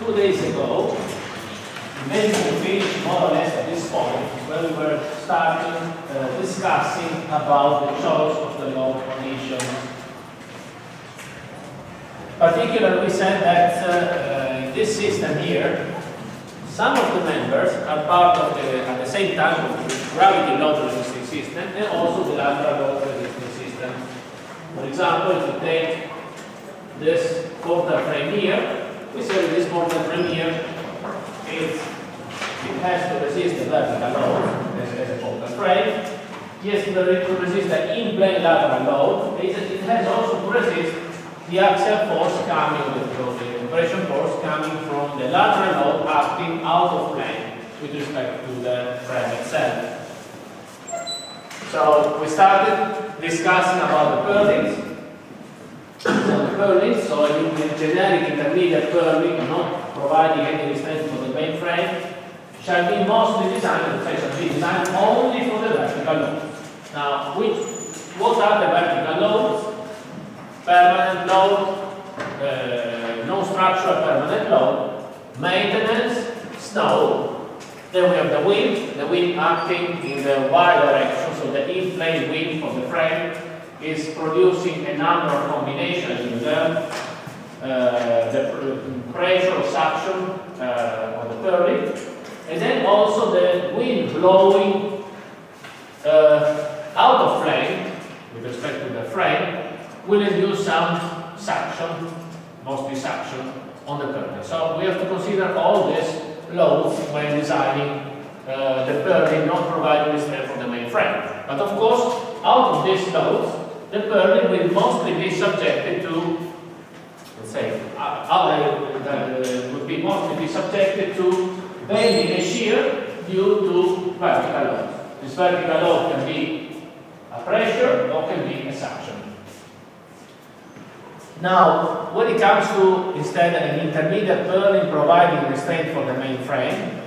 2 days ago, we basically finished more or less at this point where we were starting discussing about the choice of the load conditions. Particularly, we said that in this system here, some of the members are part of at the same time of the gravity load resisting system and also the lateral load resisting system. For example, if you take this mortar frame here, we say that this mortar frame here it has to resist the vertical load as a mortar frame. Yes, to resist the in-plane lateral load. It has also to resist the axial force coming, the compression force coming from the lateral load acting out of plane with respect to the frame itself. So we started discussing about the purlins. So a generic intermediate purlin, not providing any restraint for the main frame, shall be mostly designed, only for the vertical load. Now, what are the vertical loads? Permanent load, non-structural permanent load, maintenance, snow. Then we have the wind acting in the y direction, so the in-plane wind of the frame is producing a number of combinations in the pressure or suction of the purlin, and then also the wind blowing out of plane with respect to the frame will induce some suction, mostly suction, on the purlin. So we have to consider all these loads when designing the purlin, not providing restraint for the main frame. But of course, out of these loads, the purlin will mostly be subjected to, let's say, would be mostly be subjected to bending and shear due to vertical load. This vertical load can be a pressure or can be a suction. Now, when it comes to instead an intermediate purlin providing restraint for the main frame,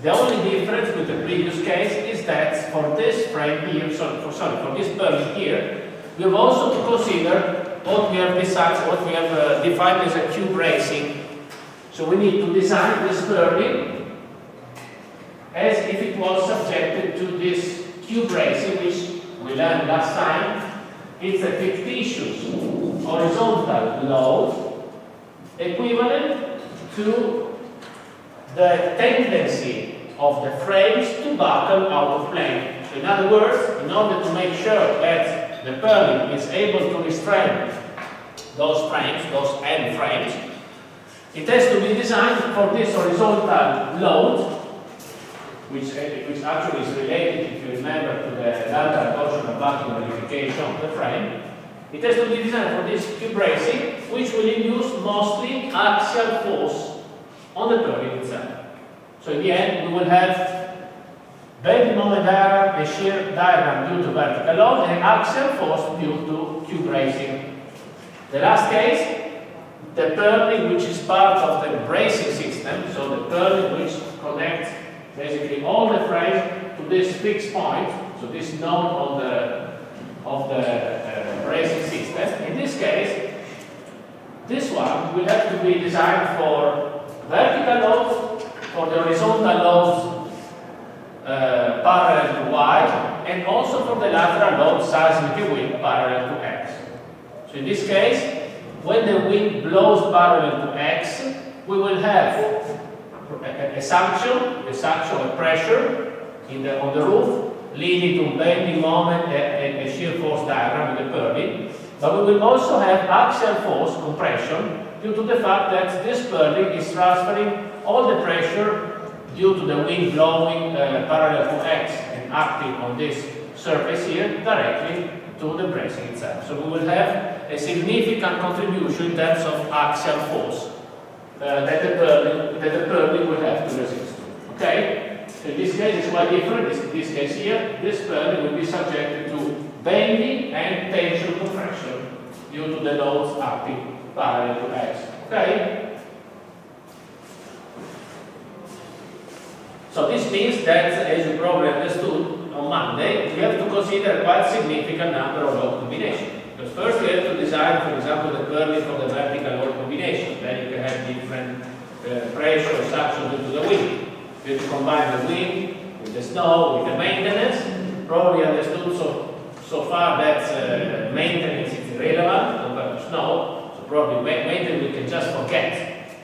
the only difference with the previous case is that for this frame here, for this purlin here, we have also to consider what we have defined as a Q bracing. So we need to design this purlin as if it was subjected to this Q bracing, which we learned last time. It's a fictitious horizontal load equivalent to the tendency of the frames to buckle out of plane. So in other words, in order to make sure that the purlin is able to restrain those frames, those end frames, it has to be designed for this horizontal load, which actually is related, if you remember, to the lateral torsional vacuum verification of the frame. It has to be designed for this Q bracing, which will induce mostly axial force on the purlin itself. So in the end, we will have bending moment diagram, a shear diagram due to vertical load, and axial force due to Q bracing. The last case, the purlin which is part of the bracing system, so the purlin which connects basically all the frame to this fixed point, so this node of the bracing system. In this case, this one will have to be designed for vertical loads, for the horizontal loads parallel to Y, and also for the lateral load seismic wind parallel to X. So in this case, when the wind blows parallel to X, we will have a suction, a pressure on the roof, leading to bending moment and a shear force diagram with the purlin. But we will also have axial force compression due to the fact that this purlin is transferring all the pressure due to the wind blowing parallel to X and acting on this surface here directly to the bracing itself. So we will have a significant contribution in terms of axial force that the purlin will have to resist. Okay? So in this case, it's quite different. In this case here, this purlin will be subjected to bending and tension compression due to the loads acting parallel to X. Okay? So this means that, as you probably understood, on Monday, we have to consider a quite significant number of load combinations. Because first we have to design, for example, the purlin for the vertical load combination. Then you can have different pressure suction due to the wind. We have to combine the wind with the snow, with the maintenance. Probably understood so far that maintenance is irrelevant compared to snow. So probably maintenance we can just forget.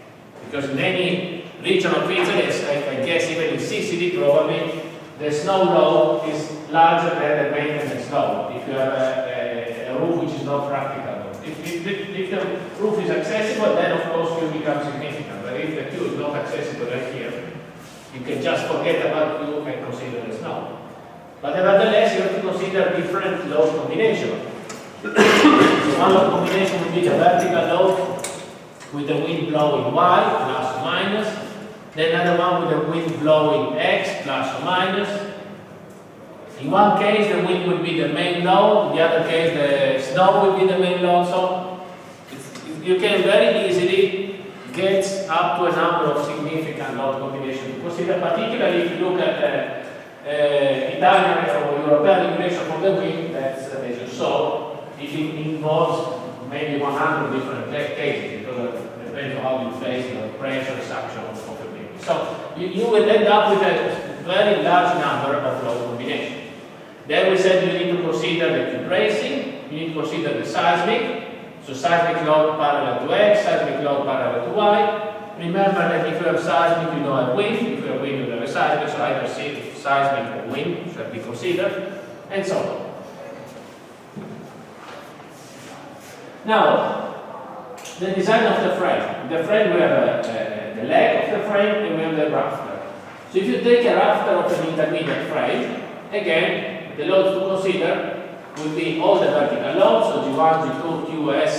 Because in any region of Italy, I guess even in Sicily, probably the snow load is larger than the maintenance load. If you have a roof which is not practical. If the roof is accessible, then of course Q becomes significant. But if the Q is not accessible like here, you can just forget about Q and consider the snow. But nevertheless, you have to consider different load combinations. So one load combination would be the vertical load with the wind blowing Y, plus or minus. Then another one with the wind blowing X, plus or minus. In one case, the wind will be the main load. In the other case, the snow will be the main load. So you can very easily get up to a number of significant load combinations. Consider particularly if you look at Italian or European regulation for the wind, that's as you saw, it involves maybe 100 different cases because it depends on how you face the pressure, suction of the wind. So you will end up with a very large number of load combinations. Then we said you need to consider the Q bracing, you need to consider the seismic, so seismic load parallel to X, seismic load parallel to Y. Remember that if you have seismic, you don't have wind. If you have wind, you don't have seismic, so either seismic or wind should be considered, and so on. Now, the design of the frame. The frame, we have the leg of the frame and we have the rafter. So if you take a rafter of an intermediate frame, again, the loads to consider will be all the vertical loads, so G1, G2, QS.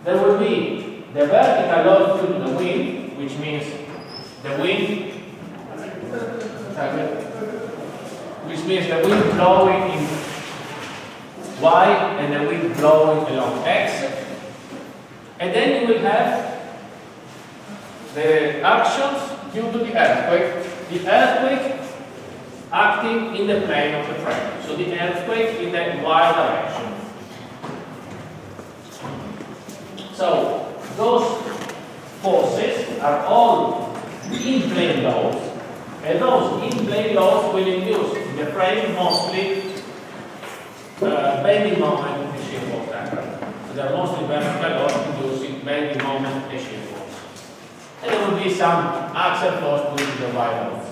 There will be the vertical load due to the wind, which means the wind, blowing in Y and the wind blowing along X. And then you will have the actions due to the earthquake. The earthquake acting in the plane of the frame. So the earthquake in the Y direction. So those forces are all in-plane loads, and those in-plane loads will induce in the frame mostly bending moment and shear force diagram. So they are mostly vertical loads inducing bending moment and shear force. And there will be some axial force due to the Y loads.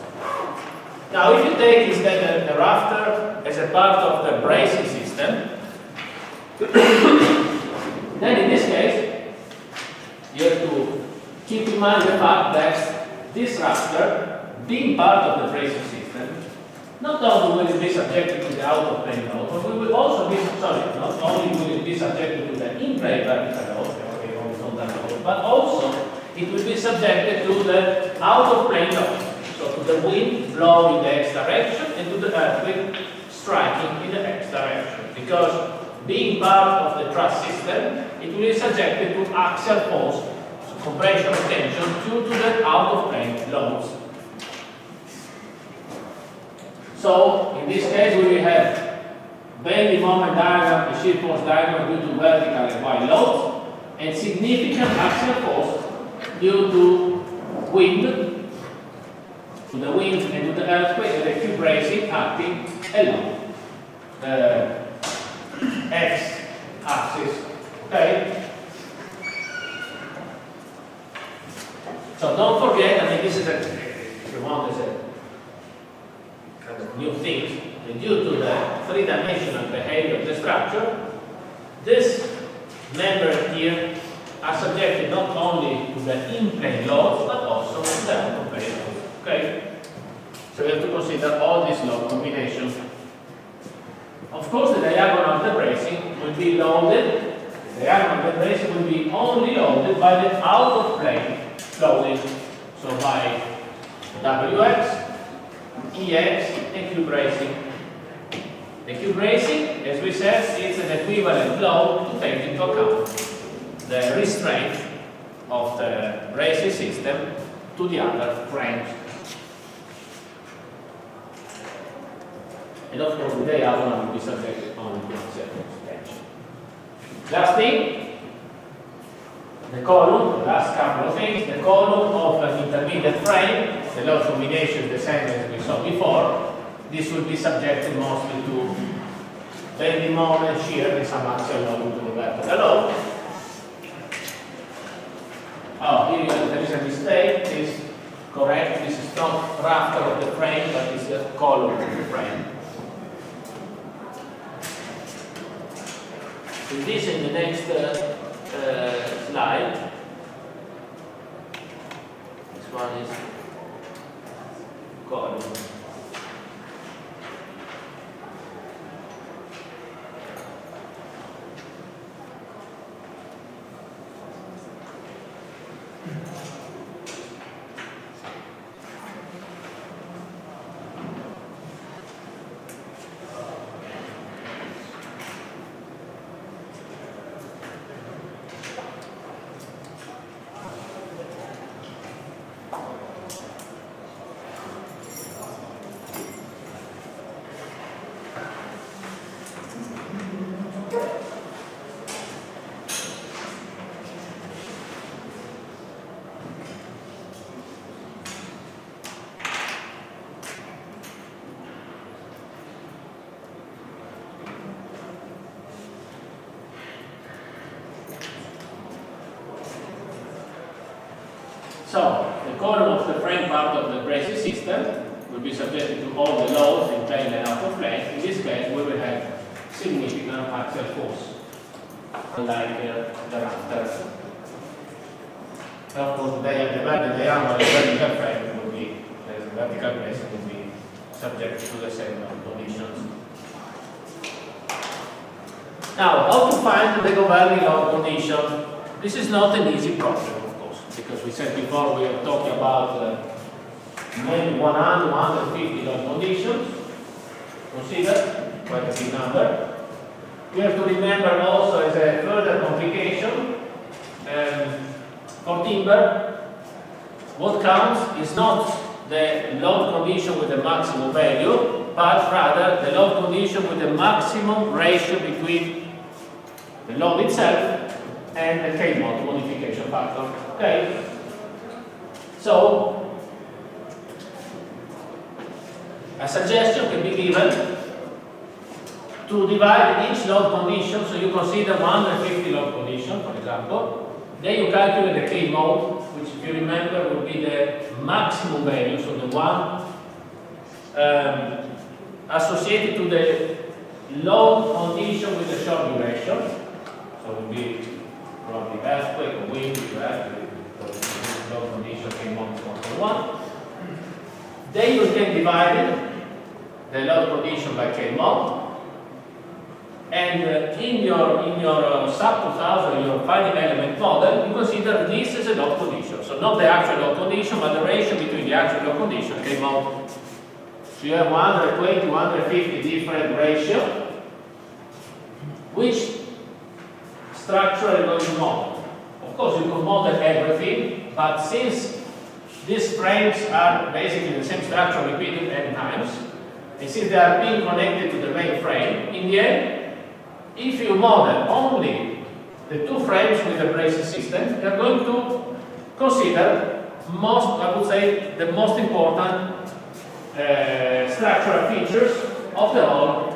Now, if you take instead the rafter as a part of the bracing system, then in this case, you have to keep in mind the fact that this rafter, being part of the bracing system, not only will it be subjected to the out-of-plane load, but we will also be, not only will it be subjected to the in-plane vertical load, but also it will be subjected to the out-of-plane load. So to the wind blowing in the X direction and to the earthquake striking in the X direction. Because being part of the truss system, it will be subjected to axial force, so compression and tension due to the out-of-plane loads. So in this case we will have bending moment diagram and shear force diagram due to vertical and Y loads, and significant axial force due to wind, to the wind and to the earthquake, and the Q bracing acting along the X axis. Okay? So don't forget, I mean, this is if you want, is a kind of new thing. And due to the three-dimensional behavior of the structure, this member here are subjected not only to the in-plane loads, but also to the out-of-plane loads. Okay? So we have to consider all these load combinations. Of course, the diagonal of the bracing will be loaded. The diagonal of the bracing will be only loaded by the out-of-plane loading. So by WX, EX, and Q bracing. The Q bracing, as we said, is an equivalent load to take into account the restraint of the bracing system to the other frames. And of course, the diagonal will be subjected only to axial tension. Last thing, the column, the last couple of things, the column of an intermediate frame, the load combination is the same as we saw before. This will be subjected mostly to bending moment, shear, and some axial load to the vertical load. Oh, here there is a mistake. This is correct. This is not rafter of the frame, but it's the column of the frame. So this in the next slide. This one is column. So, the column of the frame part of the bracing system will be subjected to all the loads in plane and out of plane. In this case, we will have significant axial force, like the rafters. Of course, the diagonal of the vertical frame will be, the vertical bracing will be subject to the same conditions. Now, how to find the governing load condition? This is not an easy problem, of course, because we said before we are talking about maybe 100, 150 load conditions. Consider quite a big number. We have to remember also as a further complication for timber, what counts is not the load condition with the maximum value, but rather the load condition with the maximum ratio between the load itself and the K-mod modification factor. Okay? So, a suggestion can be given to divide each load condition. So you consider 150 load condition, for example. Then you calculate the K-mod, which if you remember will be the maximum value, so the one associated to the load condition with the short duration. So it will be probably earthquake or wind, load condition K-mod is 1.1. Then you can divide the load condition by K-mod. And in your sub 2000, your final element model, you consider this as a load condition. So not the actual load condition, but the ratio between the actual load condition K-mod. So you have 120, 150 different ratio, which structure are you going to model? Of course, you can model everything, but since these frames are basically the same structure repeated n times, and since they are being connected to the main frame, in the end, if you model only the two frames with the bracing system, you are going to consider I would say, the most important structural features of the whole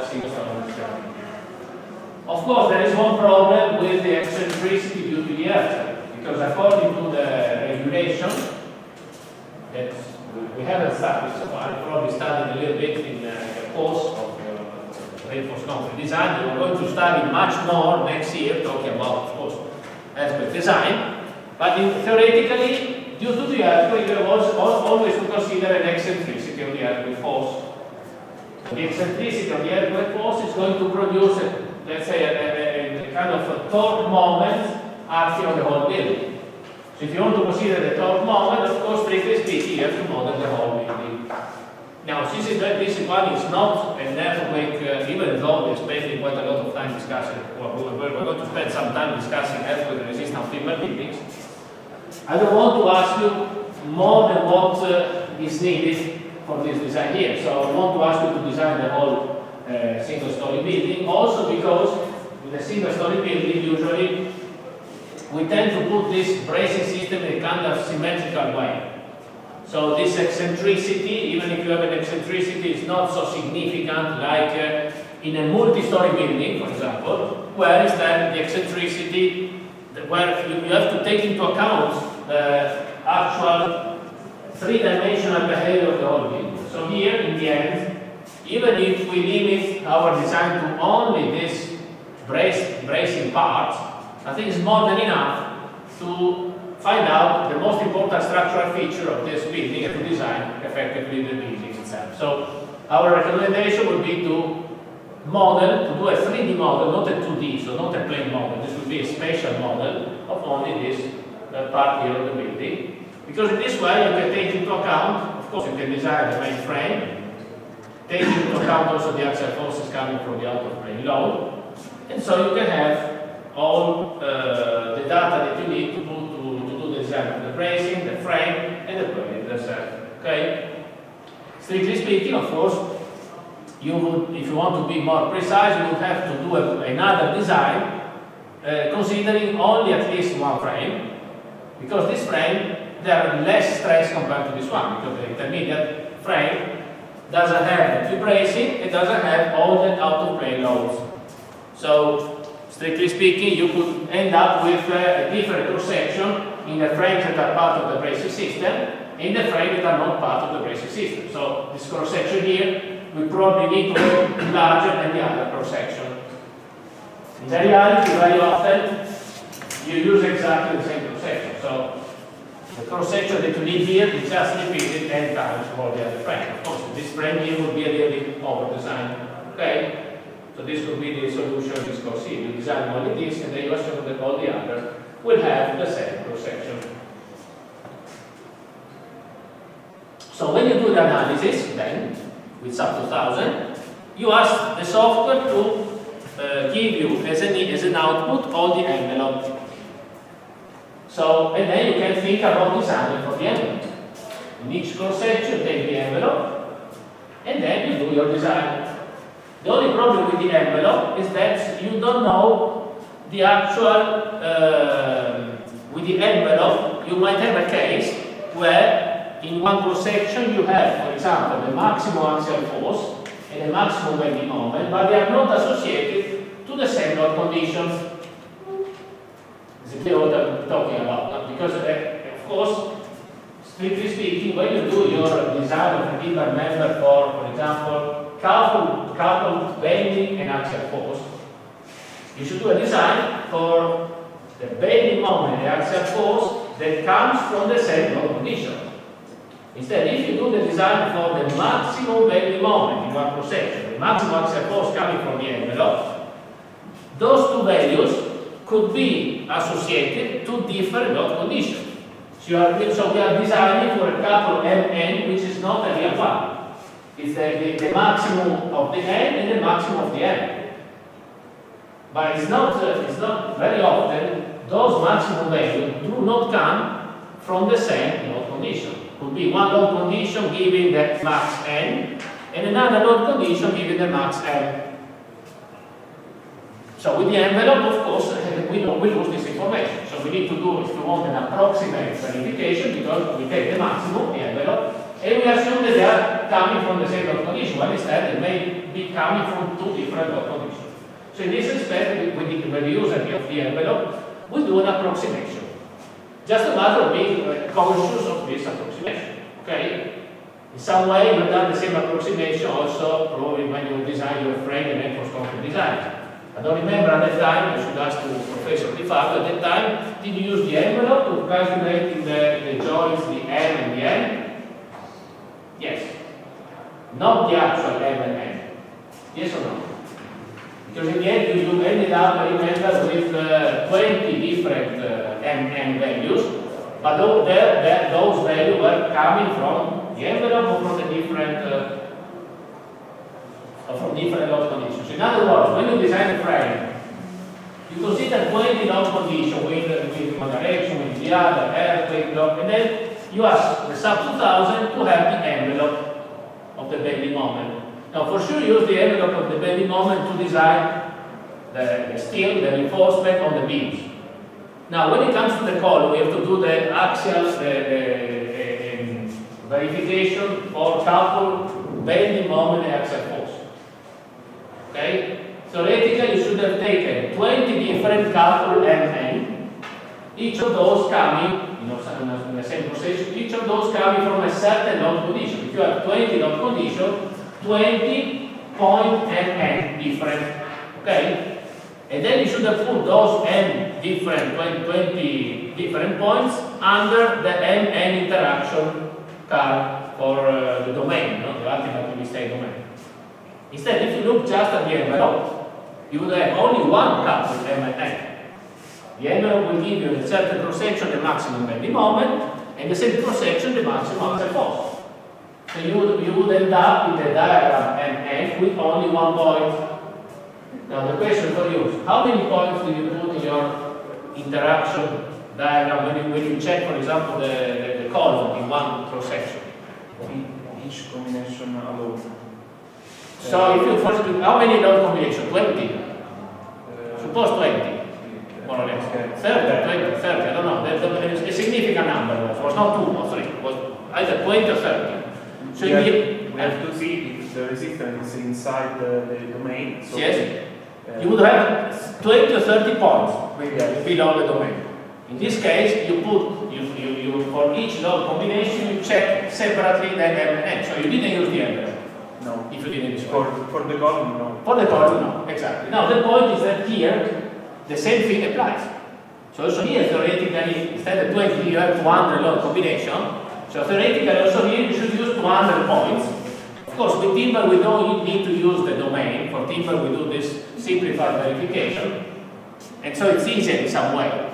single standard system. Of course, there is one problem with the eccentricity due to the earthquake, because according to the regulation that we haven't studied so far, we probably studied a little bit in the course of reinforced concrete design. We are going to study much more next year, talking about, of course, earthquake design. But theoretically, due to the earthquake, you have always to consider an eccentricity of the earthquake force. The eccentricity of the earthquake force is going to produce, let's say, a kind of a torque moment acting on the whole building. So if you want to consider the torque moment, of course, strictly speaking, you have to model the whole building. Now, since this one is not an earthquake, even though we're spending quite a lot of time discussing, or we're going to spend some time discussing earthquake-resistant timber buildings, I don't want to ask you more than what is needed for this design here. So I want to ask you to design the whole single-story building, also because with a single story building, usually we tend to put this bracing system in a kind of symmetrical way. So this eccentricity, even if you have an eccentricity, is not so significant like in a multi-story building, for example, where instead the eccentricity, where you have to take into account the actual three-dimensional behavior of the whole building. So here, in the end, even if we limit our design to only this bracing part, I think it's more than enough to find out the most important structural feature of this building and to design effectively the building itself. So our recommendation would be to model, to do a 3D model, not a 2D, so not a plane model. This would be a spatial model of only this part here of the building. Because in this way you can take into account, of course you can design the main frame, take into account also the axial forces coming from the out-of-plane load, and so you can have all the data that you need to do the design of the bracing, the frame, and the plane itself. Okay? Strictly speaking, of course, you would, if you want to be more precise, you would have to do another design considering only at least one frame, because this frame, there are less stress compared to this one, because the intermediate frame doesn't have the bracing, it doesn't have all the out-of-plane loads. So, strictly speaking, you could end up with a different cross-section in the frames that are part of the bracing system, in the frames that are not part of the bracing system. So, this cross-section here, we probably need to be larger than the other cross-section. In the reality, very often, you use exactly the same cross-section. So, the cross-section that you need here is just repeated 10 times for the other frame. Of course, this frame here would be a little bit over-designed. Okay? So this could be the solution of this course here. You design only this, and then you assume that all the others will have the same cross-section. So when you do the analysis, then, with sub 2000, you ask the software to give you as an output all the envelope. So, and then you can think about designing for the envelope. In each cross-section, take the envelope, and then you do your design. The only problem with the envelope is that you don't know the actual, with the envelope, you might have a case where in one cross-section you have, for example, the maximum axial force and the maximum bending moment, but they are not associated to the same load conditions. This is what I'm talking about. Because, of course, strictly speaking, when you do your design of a given member for example, coupled bending and axial force, you should do a design for the bending moment and axial force that comes from the same load condition. Instead, if you do the design for the maximum bending moment in one cross-section, the maximum axial force coming from the envelope, those two values could be associated to different load conditions. So we are designing for a couple Mn which is not a real one. It's the maximum of the N and the maximum of the M. But it's not very often those maximum values do not come from the same load condition. Could be one load condition giving the max N and another load condition giving the max M. So with the envelope, of course, we lose this information. So we need to do, if you want, an approximate verification, because we take the maximum, the envelope, and we assume that they are coming from the same load condition, when instead they may be coming from two different load conditions. So in this respect, when the user of the envelope, we do an approximation. Just a matter of being conscious of this approximation. Okay? In some way, you've done the same approximation also, probably when you design your frame and microscopic design. I don't remember at that time, I should ask to Professor Di Fabio, at that time, did you use the envelope to calculate in the joints the M and the N? Yes. Not the actual M and N. Yes or no? Because in the end, you ended up, I remember, with 20 different M and N values, but those values were coming from the envelope or from the different from different load conditions. In other words, when you design a frame, you consider 20 load conditions with one direction, with the other, earthquake, load, and then you ask the sub 2000 to have the envelope of the bending moment. Now, for sure, use the envelope of the bending moment to design the steel, the reinforcement on the beams. Now, when it comes to the column, we have to do the axial verification for couple bending moment and axial force. Okay? Theoretically, you should have taken 20 different couple M&M, each of those coming, in the same process, each of those coming from a certain load condition. If you have 20 load condition, 20 point M&M different. Okay? And then you should have put those M different, 20 different points under the M&M interaction curve for the domain, the ultimate state domain. Instead, if you look just at the envelope, you would have only one couple M&M. The envelope will give you in a certain cross-section the maximum bending moment, and the same cross-section the maximum axial force. So you would end up with a diagram M&M with only one point. Now the question for you is, how many points do you put in your interaction diagram when you check, for example, the column in one cross-section? Each combination alone. So if you first do, how many node combinations? 20? Suppose 20, more or less. 30, 30, I don't know. There's a significant number. It was not 2 or 3. It was either 20 or 30. So we have to see if the resistance is inside the domain. So yes. You would have 20 or 30 points below the domain. In this case, you put for each node combination you check separately the M&M. So you didn't use the envelope. No. If you didn't use for the column, no. For the column, no. Exactly. Now the point is that here the same thing applies. So also here theoretically, instead of 20 you have 200 node combination. So theoretically also here you should use 200 points. Of course, with Timber we don't need to use the domain. For Timber we do this simplified verification, and so it's easier in some way.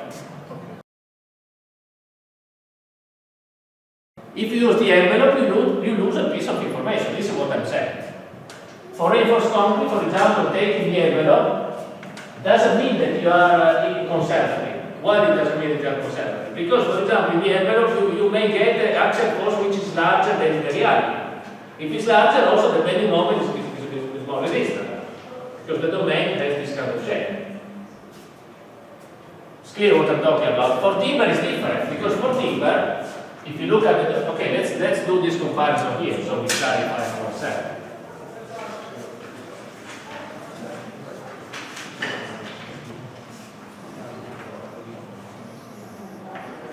If you use the envelope, you lose a piece of information. This is what I'm saying. For reinforced concrete, for example, taking the envelope doesn't mean that you are conservative. Why it doesn't mean that you are conservative? Because, for example, in the envelope you may get the axial force which is larger than the reality. If it's larger, also the bending moment is more resistant, because the domain has this kind of shape. It's clear what I'm talking about. For Timber it's different, because for Timber, if you look at the, okay, let's do this comparison here, so we clarify ourselves.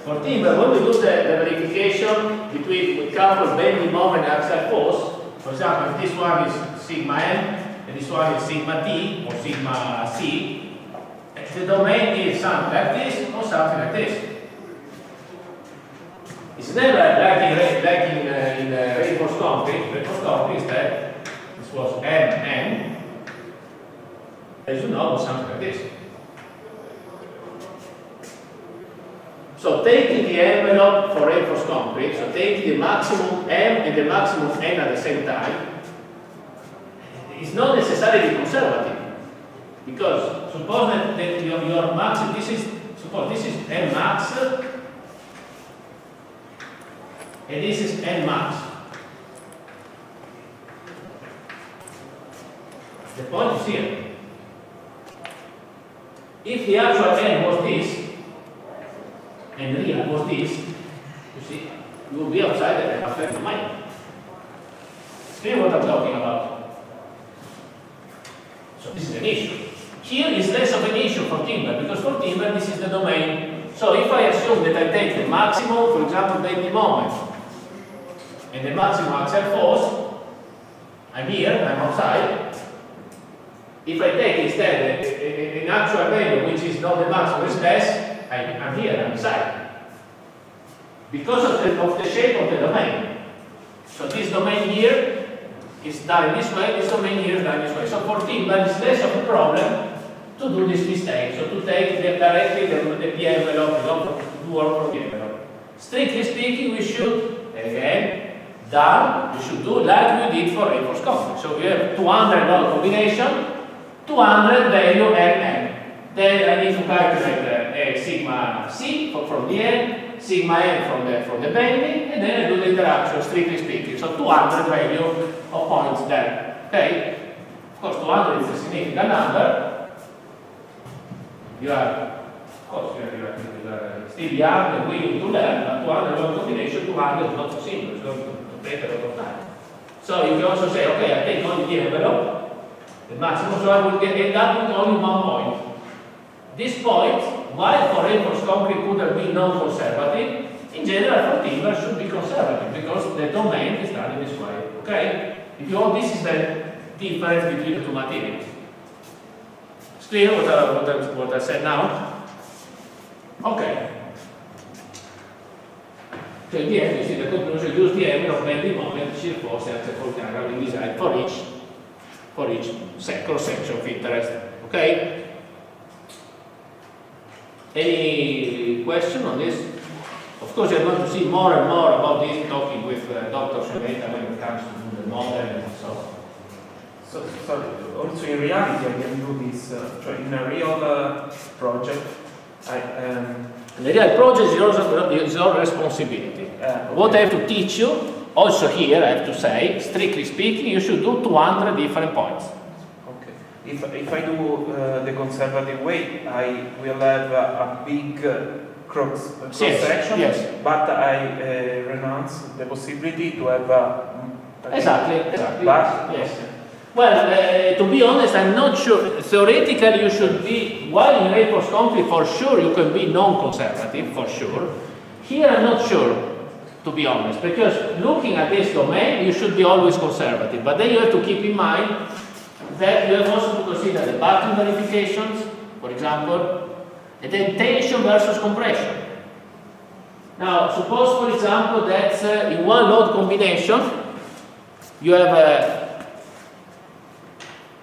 For Timber, when we do the verification between couple bending moment and axial force, for example, if this one is sigma m and this one is sigma t or sigma c, the domain is something like this or something like this. It's never like in reinforced concrete. Reinforced concrete instead, this was M, as you know, was something like this. So taking the envelope for reinforced concrete, so taking the maximum M and the maximum N at the same time, is not necessarily conservative. Because suppose that your max, suppose this is M max, and this is N max. The point is here. If the actual N was this, and real was this, you see, you will be outside the effect domain. See what I'm talking about? So this is an issue. Here is less of an issue for Timber, because for Timber this is the domain. So if I assume that I take the maximum, for example, bending moment, and the maximum axial force, I'm here, I'm outside. If I take instead an actual value which is not the maximum, is less, I'm here, I'm inside. Because of the shape of the domain. So this domain here is done this way, this domain here is done this way. So for Timber, it's less of a problem to do this mistake. So to take directly the envelope, don't work for the envelope. Strictly speaking, we should, again, we should do like we did for reinforced concrete. So we have 200 node combination, 200 value N. Then I need to calculate sigma C from the N, sigma N from the bending, and then I do the interaction, strictly speaking. So 200 value of points there. Okay? Of course, 200 is a significant number. you are, of course, you are still young and willing to learn, but 200 load combination, 200 is not so simple, it's going to take a lot of time. So you can also say, okay, I take only the envelope, the maximum, so I will end up with only 1 point. This point, while for reinforced concrete could have been non-conservative, in general for timber should be conservative because the domain is done in this way. Okay? If you want, this is the difference between the two materials. It's clear what I said now? Okay. So in the end, you see the conclusion, use the envelope bending moment, shear force, and the forecast design for each cross section of interest. Okay? Any question on this? Of course, you're going to see more and more about this talking with Dr. Shemeta when it comes to the model and so on. So, sorry, also in reality, I can do this. So in a real project, the real project is your responsibility. Okay. What I have to teach you, also here I have to say, strictly speaking, you should do 200 different points. Okay. If I do the conservative way, I will have a big cross section, yes. but I renounce the possibility to have a Exactly. But, yes. Well, to be honest, I'm not sure. Theoretically, you should be, while in reinforced concrete, for sure, you can be non-conservative, for sure. Here, I'm not sure, to be honest, because looking at this domain, you should be always conservative. But then you have to keep in mind that you have also to consider the buckling verifications, for example, and then tension versus compression. Now, suppose, for example, that in one load combination, you have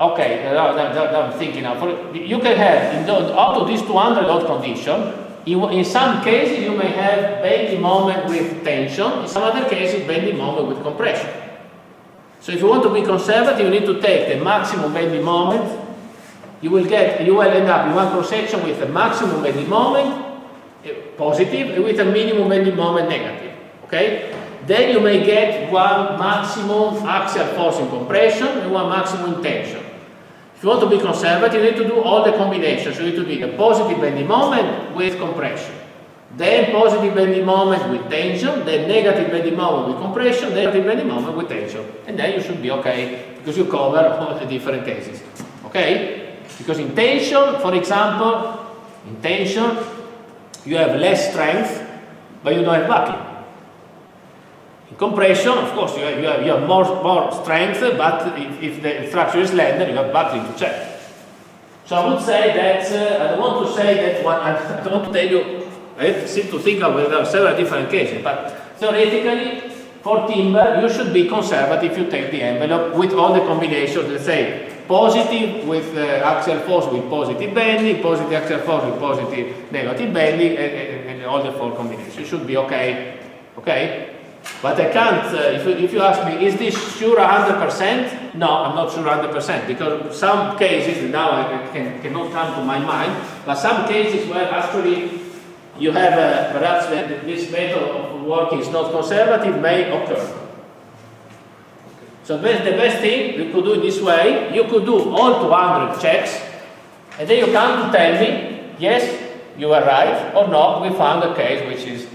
okay, I'm thinking now. You can have, out of these 200 load condition, in some cases you may have bending moment with tension, in some other cases bending moment with compression. So if you want to be conservative, you need to take the maximum bending moment. You will end up in one cross section with a maximum bending moment, positive, and with a minimum bending moment, negative. Okay? Then you may get one maximum axial force in compression and one maximum in tension. If you want to be conservative, you need to do all the combinations. You need to do a positive bending moment with compression, then positive bending moment with tension, then negative bending moment with compression, then negative bending moment with tension. And then you should be okay, because you cover all the different cases. Okay? Because in tension, for example, in tension, you have less strength, but you don't have buckling. In compression, of course, you have more strength, but if the structure is slender, you have buckling to check. So I would say that, I don't want to say that I don't want to tell you, I have to think of several different cases, but theoretically, for timber, you should be conservative if you take the envelope with all the combinations, let's say, positive with axial force with positive bending, positive axial force with positive negative bending, and all the 4 combinations. You should be okay. Okay? But I can't, if you ask me, is this sure 100%? No, I'm not sure 100%, because some cases, now I cannot come to my mind, but some cases where actually you have perhaps this method of working is not conservative may occur. So the best thing you could do in this way, you could do all 200 checks, and then you come to tell me, yes, you are right, or no, we found a case which is.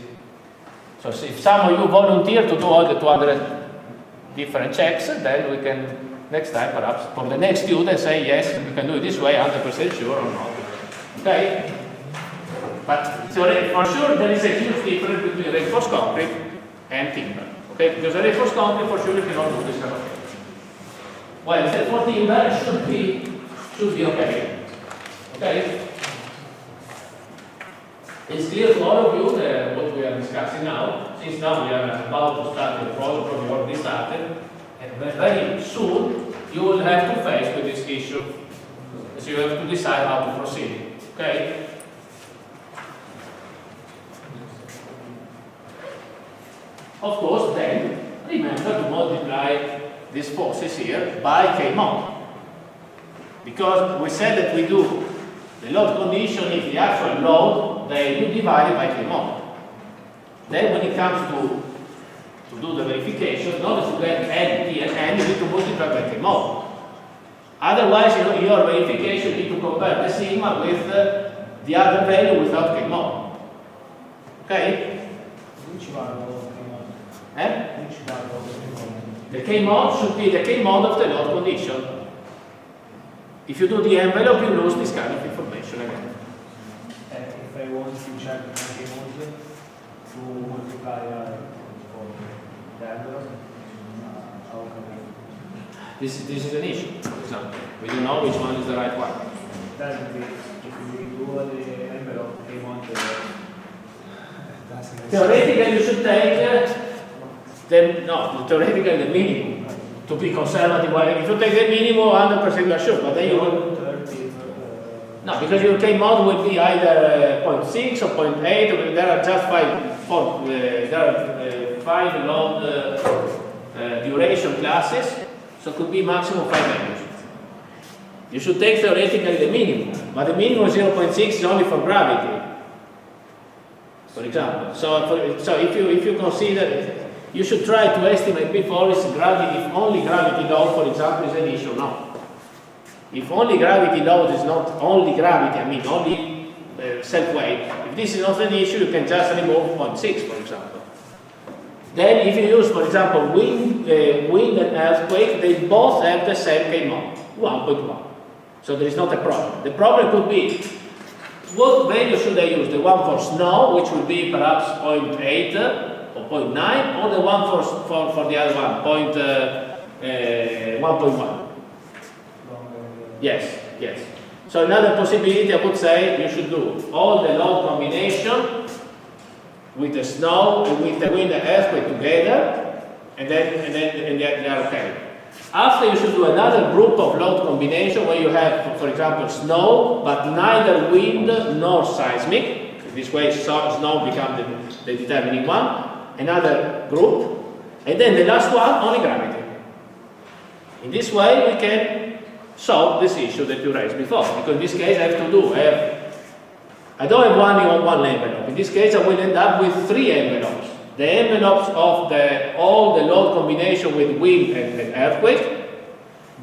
So if some of you volunteer to do all the 200 different checks, then we can, next time perhaps, for the next student say, yes, we can do it this way, 100% sure or not. Okay? But so for sure there is a huge difference between reinforced concrete and timber. Okay? Because reinforced concrete for sure you cannot do this kind of thing. Well, instead for timber it should be okay. Okay? It's clear to all of you what we are discussing now, since now we are about to start the project, probably already started, and very soon you will have to face with this issue, so you have to decide how to proceed. Okay? Of course, then, remember to multiply these forces here by K mod. Because we said that we do the load condition is the actual load, then you divide it by K mod. Then when it comes to do the verification, in order to get N, T, and N, you need to multiply by K mod. Otherwise, your verification, you need to compare the sigma with the other value without K mod. Okay? Which variable of K mod? Which variable of K mod? The K mod should be the K mod of the load condition. If you do the envelope, you lose this kind of information again. If I want to check my K mod to multiply for the envelope, how can I? This is an issue, for example. We don't know which one is the right one. Then if you do the envelope K mod, Theoretically, you should take theoretically the minimum to be conservative. Well, if you take the minimum, 100% you are sure, but then you will. No, because your K mod will be either 0.6 or 0.8, or there are just five load duration classes, so it could be maximum 5 values. You should take theoretically the minimum, but the minimum 0.6 is only for gravity, for example. So if you consider, you should try to estimate before is gravity, if only gravity load, for example, is an issue. No. If only gravity load is not only gravity, I mean only self-weight, if this is not an issue, you can just remove 0.6, for example. Then if you use, for example, wind and earthquake, they both have the same K mod, 1.1. So there is not a problem. The problem could be, what value should I use? The one for snow, which would be perhaps 0.8 or 0.9, or the one for the other one, 1.1? Yes. So another possibility, I would say, you should do all the load combination with the snow and with the wind and earthquake together, and then they are okay. After, you should do another group of load combination where you have, for example, snow, but neither wind nor seismic. This way, snow becomes the determining one. Another group, and then the last one, only gravity. In this way, we can solve this issue that you raised before, because in this case I don't have one envelope. In this case I will end up with 3 envelopes. The envelopes of all the load combination with wind and earthquake,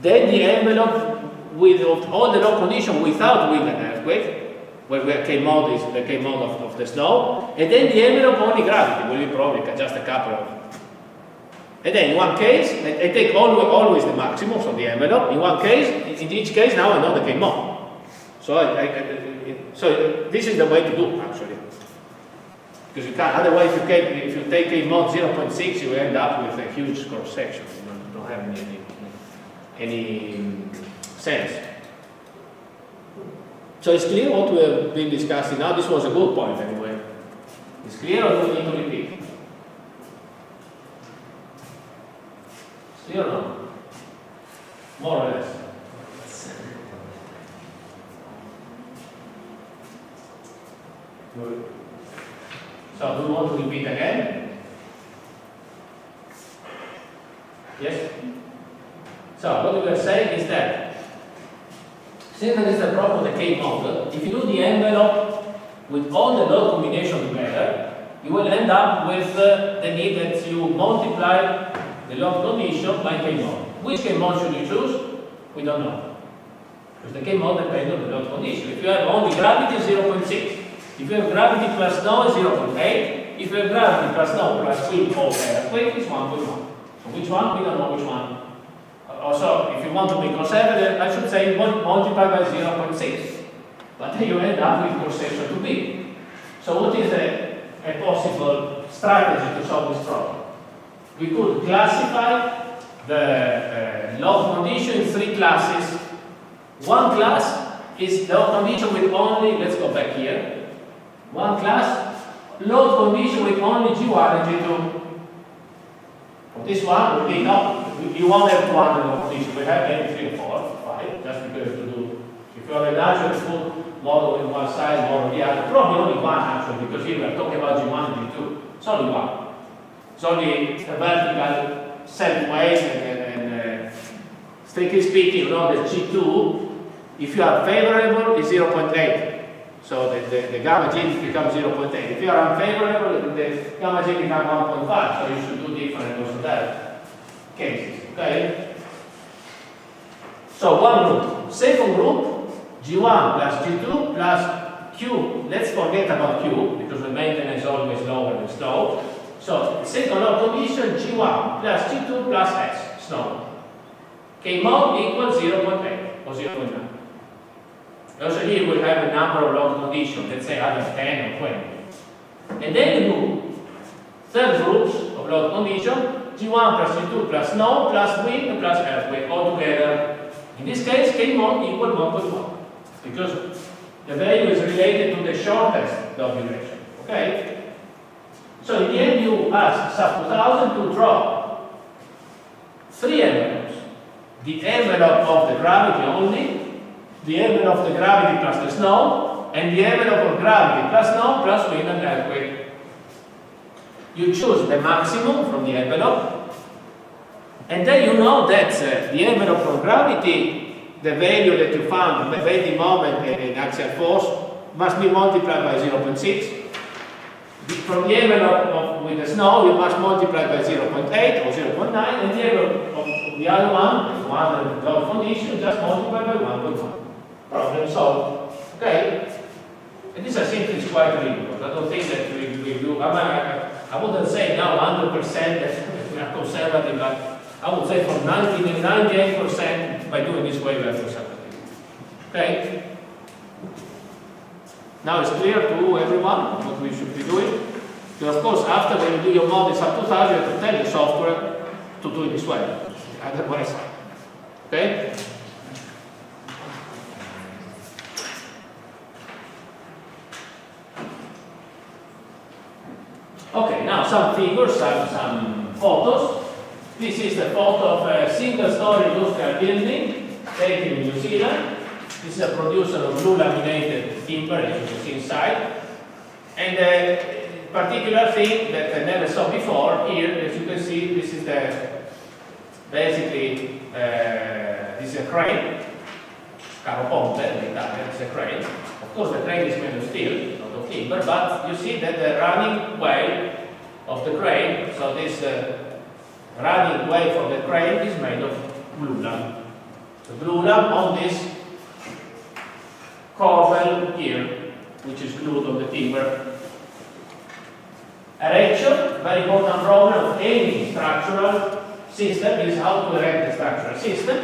then the envelope with all the load condition without wind and earthquake, where K mod is the K mod of the snow, and then the envelope only gravity will be probably just a couple of. And then in one case, I take always the maximum of the envelope. In one case, in each case, now I know the K mod. So this is the way to do actually. Because you can't, otherwise if you take K mod 0.6, you end up with a huge cross section. You don't have any sense. So it's clear what we have been discussing now. This was a good point anyway. It's clear, or do we need to repeat? Clear or no? More or less. Good. So do you want to repeat again? Yes? So what we were saying is that since that is the problem of the K model, if you do the envelope with all the load combination together, you will end up with the need that you multiply the load condition by K mod. Which K mod should you choose? We don't know. Because the K mod depends on the load condition. If you have only gravity, 0.6. If you have gravity plus snow, 0.8. If you have gravity plus snow plus wind or earthquake, it's 1.1. So which one? We don't know which one. Also, if you want to be conservative, I should say multiply by 0.6. But then you end up with cross-section to be. So what is a possible strategy to solve this problem? We could classify the load condition in 3 classes. One class is load condition with only, let's go back here. One class, load condition with only G1 and G2. For this one, we did not, you won't have 200 load condition, we have maybe 3 or 4, 5, just because to do, if you have a larger full model in one side, model the other, probably only one actually, because here we are talking about G1 and G2. It's only one. It's only a vertical self-weight and strictly speaking, you know, the G2, if you are favorable, is 0.8. So the gamma G becomes 0.8. If you are unfavorable, the gamma G becomes 1.5. So you should do different also that cases. Okay? So one group. Second group, G1 plus G2 plus Q Q, let's forget about Q, because the maintenance is always lower than slope. So, second law condition, G1 plus G2 plus S, slope. K mod equals 0.8 or 0.9. Also here we have a number of law conditions, let's say either 10 or 20. And then you do third groups of law condition, G1 plus G2 plus snow plus wind plus earthquake all together. In this case, K mod equals 1.1 because the value is related to the shortest law duration. Okay? So in the end, you ask sub 2000 to draw three envelopes: the envelope of the gravity only, the envelope of the gravity plus the snow, and the envelope of gravity plus snow plus wind and earthquake. You choose the maximum from the envelope, and then you know that the envelope of gravity, the value that you found, the bending moment and axial force, must be multiplied by 0.6. From the envelope with the snow, you must multiply by 0.8 or 0.9, and the envelope of the other one, the one with the law condition, just multiply by 1.1. Problem solved. Okay? And this I think is quite ridiculous. I don't think that we do. I wouldn't say now 100% that we are conservative, but I would say from 98% by doing this way we are conservative. Okay? Now it's clear to everyone what we should be doing. Because of course, after when you do your models up to 1000, you have to tell the software to do it this way. Otherwise, okay? Okay, now some figures, some photos. This is the photo of a single-story industrial building taken in New Zealand. This is a producer of blue laminated timber, as you can see inside. And the particular thing that I never saw before here, as you can see, this is basically this is a crane, carro ponte in Italian, it's a crane. Of course, the crane is made of steel, not of timber, but you see that the running way of the crane, so this running way for the crane is made of glulam. The glulam on this corbel here, which is glued on the timber. Erection, very important problem of any structural system is how to erect the structural system.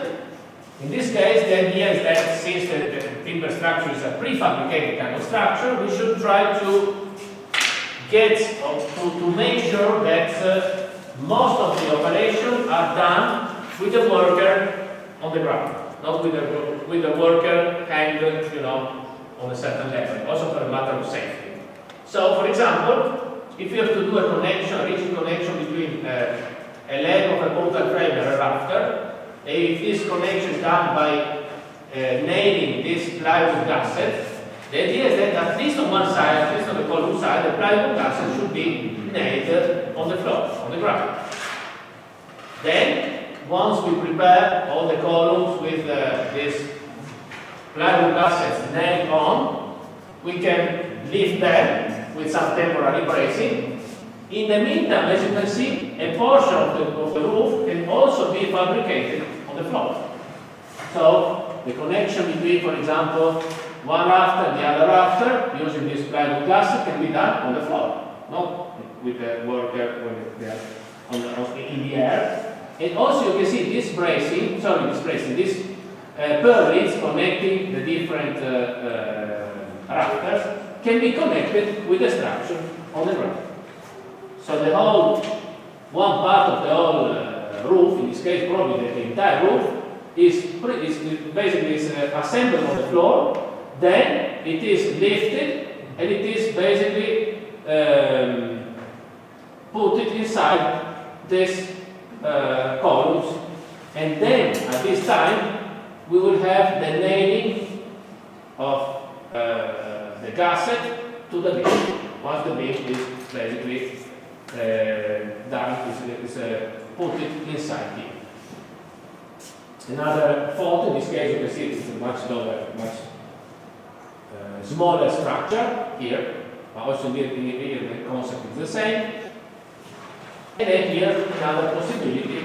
In this case, the idea is that since the timber structure is a prefabricated kind of structure, we should try to get to make sure that most of the operations are done with the worker on the ground, not with the worker hanged, on a certain level, also for a matter of safety. So, for example, if you have to do a connection, a rigid connection between a leg of a portal frame and a rafter, if this connection is done by nailing this plywood gusset, the idea is that at least on one side, at least on the column side, the plywood gusset should be nailed on the floor, on the ground. Then, once we prepare all the columns with this plywood gussets nailed on, we can lift them with some temporary bracing. In the meantime, as you can see, a portion of the roof can also be fabricated on the floor. So, the connection between, for example, one rafter and the other rafter, using this plywood gusset, can be done on the floor, not with the worker when they are in the air. And also, you can see this these purlins connecting the different rafters can be connected with the structure on the ground. So the whole, one part of the whole roof, in this case probably the entire roof, is basically assembled on the floor, then it is lifted and it is basically put it inside this columns, and then at this time we will have the nailing of the gusset to the beam. Once the beam is basically done, is put it inside here. Another photo, in this case you can see it's a much lower, much smaller structure here. Also here the concept is the same. And then here another possibility.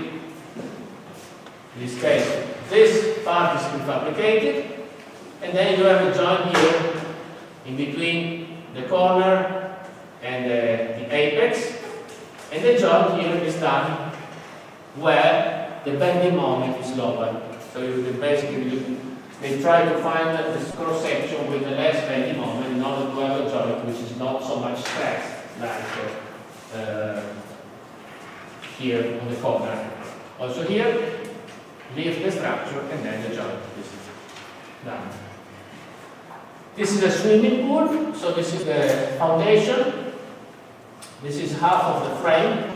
In this case, this part is prefabricated, and then you have a joint here in between the corner and the apex, and the joint here is done where the bending moment is lower. So they try to find this cross section with the less bending moment in order to have a joint which is not so much stressed like here on the corner. Also here, leave the structure and then the joint is done. This is a swimming pool, so this is the foundation. This is half of the frame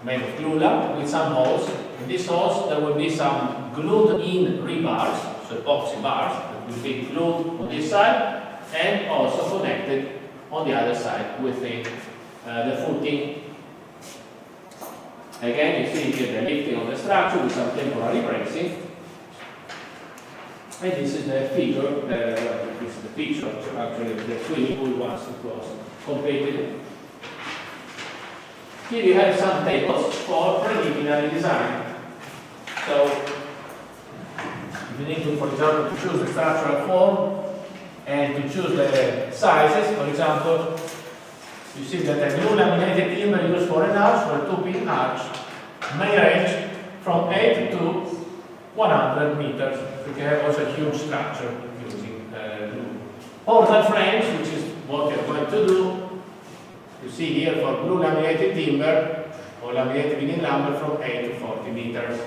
made of glue with some holes. In these holes there will be some glued in rebars, so epoxy bars that will be glued on this side and also connected on the other side with the footing. Again, you see here the lifting of the structure with some temporary bracing. And this is the figure, this is the picture actually of the swimming pool once it was completed. Here you have some tables for preliminary design. So, if you need to, for example, to choose the structural form and to choose the sizes, for example, you see that the new laminated timber used for an arch, for a 2-pin arch, may range from 8 to 100 meters. You can have also a huge structure using glue. Portal frames, which is what you're going to do. You see here for blue laminated timber or laminated vinyl lumber from 8 to 40 meters.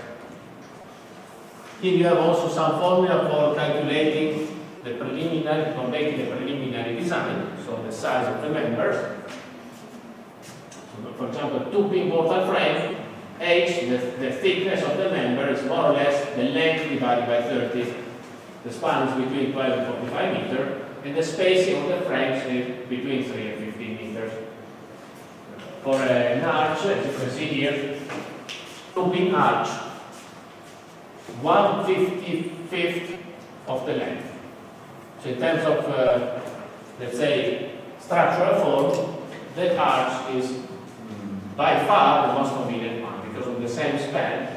Here you have also some formula for calculating the preliminary, for making the preliminary design, so the size of the members. So for example, 2-pin portal frame, H, the thickness of the member is more or less the length divided by 30. The span is between 12 and 45 meters, and the spacing of the frames is between 3 and 15 meters. For an arch, as you can see here, 2-pin arch, 1/55th of the length. So in terms of, let's say, structural form, that arch is by far the most convenient one, because of the same span,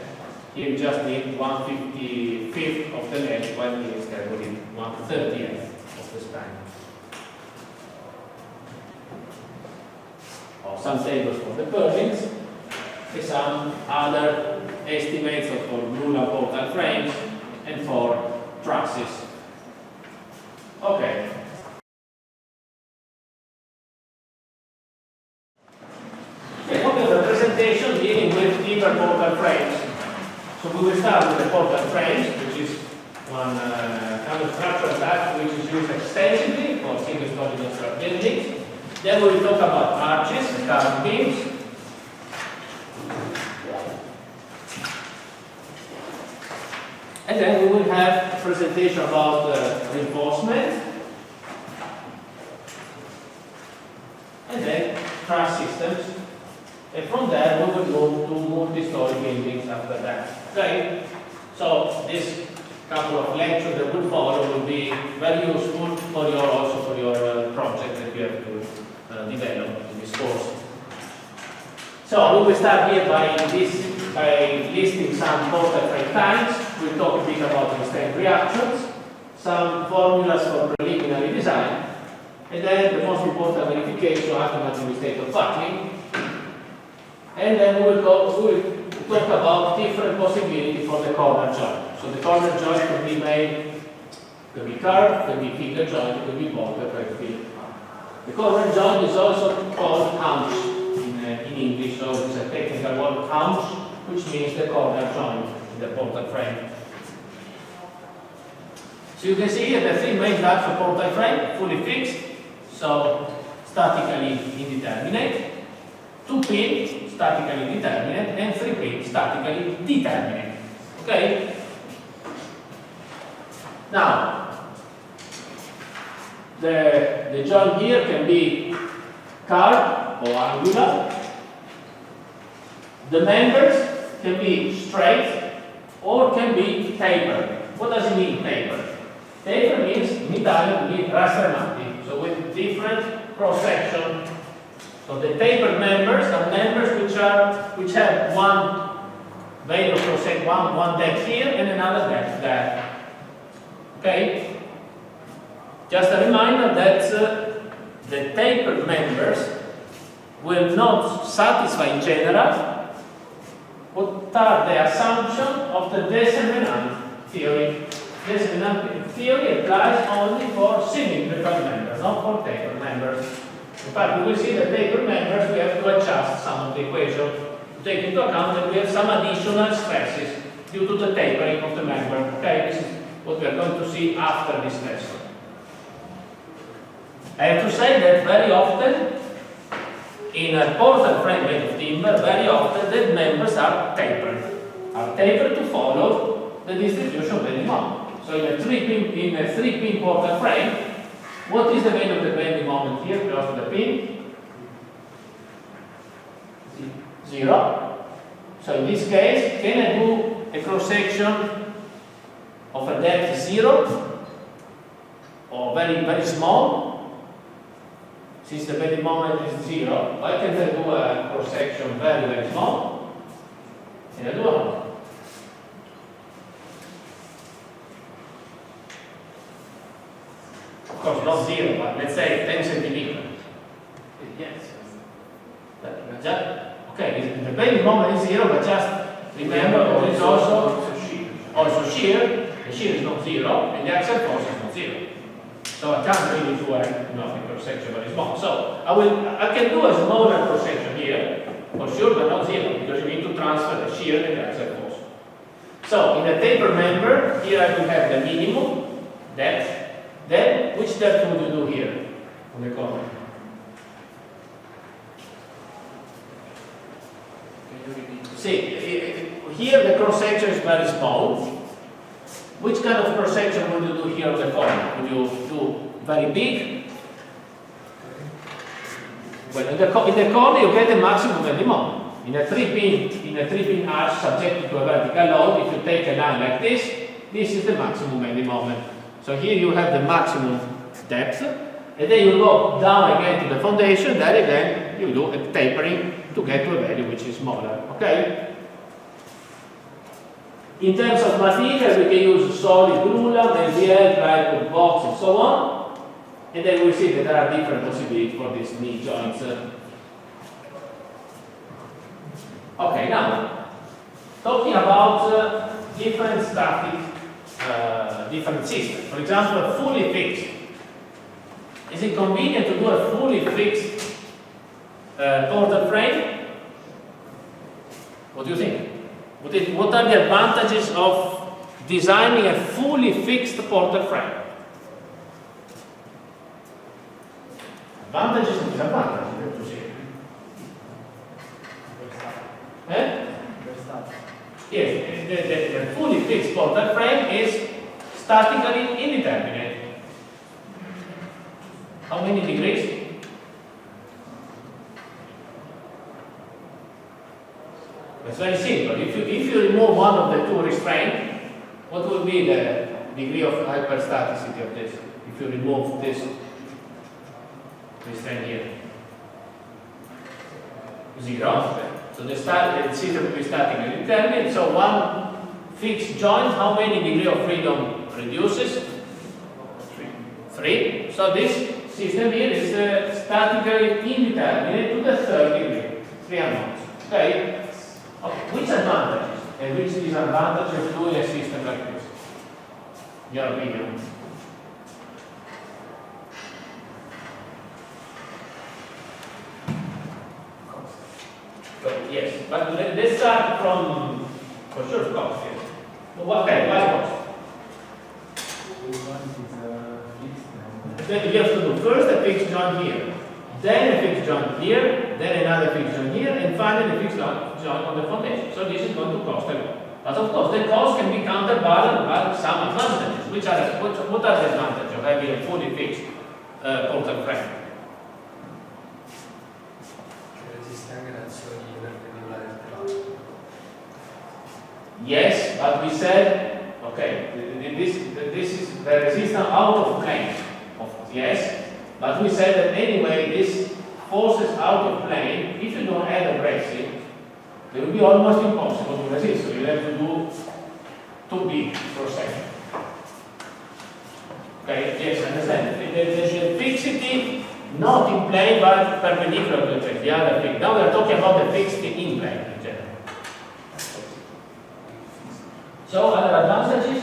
here you just need 1/55th of the length, while here instead we need 1/30th of the span. Or some tables for the purlins, and some other estimates for blue portal frames and for trusses. Okay. Okay, we have a presentation dealing with timber portal frames. So we will start with the portal frames, which is one kind of structural type which is used extensively for single-story industrial buildings. Then we will talk about arches and curved beams. And then we will have a presentation about reinforcement. And then truss systems. And from there we will move to multi-story buildings after that. Okay? So this couple of lectures that will follow will be very useful for your also for your project that you have to develop in this course. So we will start here by listing some portal frame types. We'll talk a bit about instant reactions, some formulas for preliminary design, and then the most important verification ultimately the state of buckling. And then we'll talk about different possibilities for the corner joint. So the corner joint can be made, can be curved, can be finger joint, can be bolted, can be. The corner joint is also called hunch in English, so it's a technical word, hunch, which means the corner joint in the portal frame. So you can see here the 3 main types of portal frame, fully fixed, so statically indeterminate, 2-pin, statically determinate, and 3-pin, statically determinate. Okay? Now, the joint here can be curved or angular. The members can be straight or can be tapered. What does it mean, tapered? Taper means in Italian we rastremati, so with different cross section. So the tapered members are members which have one vein of cross section, one depth here and another depth there. Okay? Just a reminder that the tapered members will not satisfy in general what are the assumptions of the determinant theory. Determinant theory applies only for symmetrical members, not for tapered members. In fact, we will see that tapered members we have to adjust some of the equation to take into account that we have some additional stresses due to the tapering of the member. Okay, this is what we are going to see after this lesson. I have to say that very often in a portal frame made of timber, very often the members are tapered to follow the distribution of bending moment. So in a three-pin portal frame, what is the value of the bending moment here, close to the pin? 0. So in this case, can I do a cross-section of a depth 0 or very, very small? Since the bending moment is 0, why can't I do a cross-section very, very small? And I do a of course, not 0, but let's say 10 centimeters. Yes. Okay, the bending moment is 0, but just remember that there is also shear. The shear is not 0, and the axial force is not 0. So I can't really do a cross-section very small. So I can do a smaller cross-section here, for sure, but not 0, because you need to transfer the shear and the axial force. So in a taper member, here I will have the minimum depth. Then, which depth would you do here on the corner? See, here the cross-section is very small. Which kind of cross-section would you do here on the corner? Would you do very big? Well, in the corner you get a maximum bending moment. In a three-pin arch subjected to a vertical load, if you take a line like this is the maximum bending moment. So here you have the maximum depth, and then you go down again to the foundation, then again you do a tapering to get to a value which is smaller. Okay? In terms of material, we can use solid ruler, LVL, plywood box, and so on. And then we see that there are different possibilities for these knee joints. Okay, now, talking about different static, different systems. For example, fully fixed. Is it convenient to do a fully fixed portal frame? What do you think? What are the advantages of designing a fully fixed portal frame? Advantages and disadvantages, you have to see. Yes, the fully fixed portal frame is statically indeterminate. How many degrees? It's very simple. If you remove one of the two restraints, what will be the degree of hyperstaticity of this? If you remove this restraint here, 0. So the system will be statically indeterminate. So one fixed joint, how many degrees of freedom reduces? 3. So this system here is statically indeterminate to the third degree, 3 unknowns. Okay? Which advantages and which disadvantages of doing a system like this? Your opinion? Yes, but let's start from, for sure, cost. Yes. Okay, why cost? Then you have to do first a fixed joint here, then a fixed joint here, then another fixed joint here, and finally a fixed joint on the foundation. So this is going to cost a lot. But of course, the cost can be counterbalanced by some advantages. What are the advantages of having a fully fixed portal frame? Yes, but we said, okay, this is the resistance out of plane. Yes, but we said that anyway, this forces out of plane, if you don't add abrasive, it will be almost impossible to resist. So you have to do too big cross section. Okay, yes, I understand. the fixity not in plane but perpendicular to the plane, the other thing. Now we are talking about the fixity in plane in general. So other advantages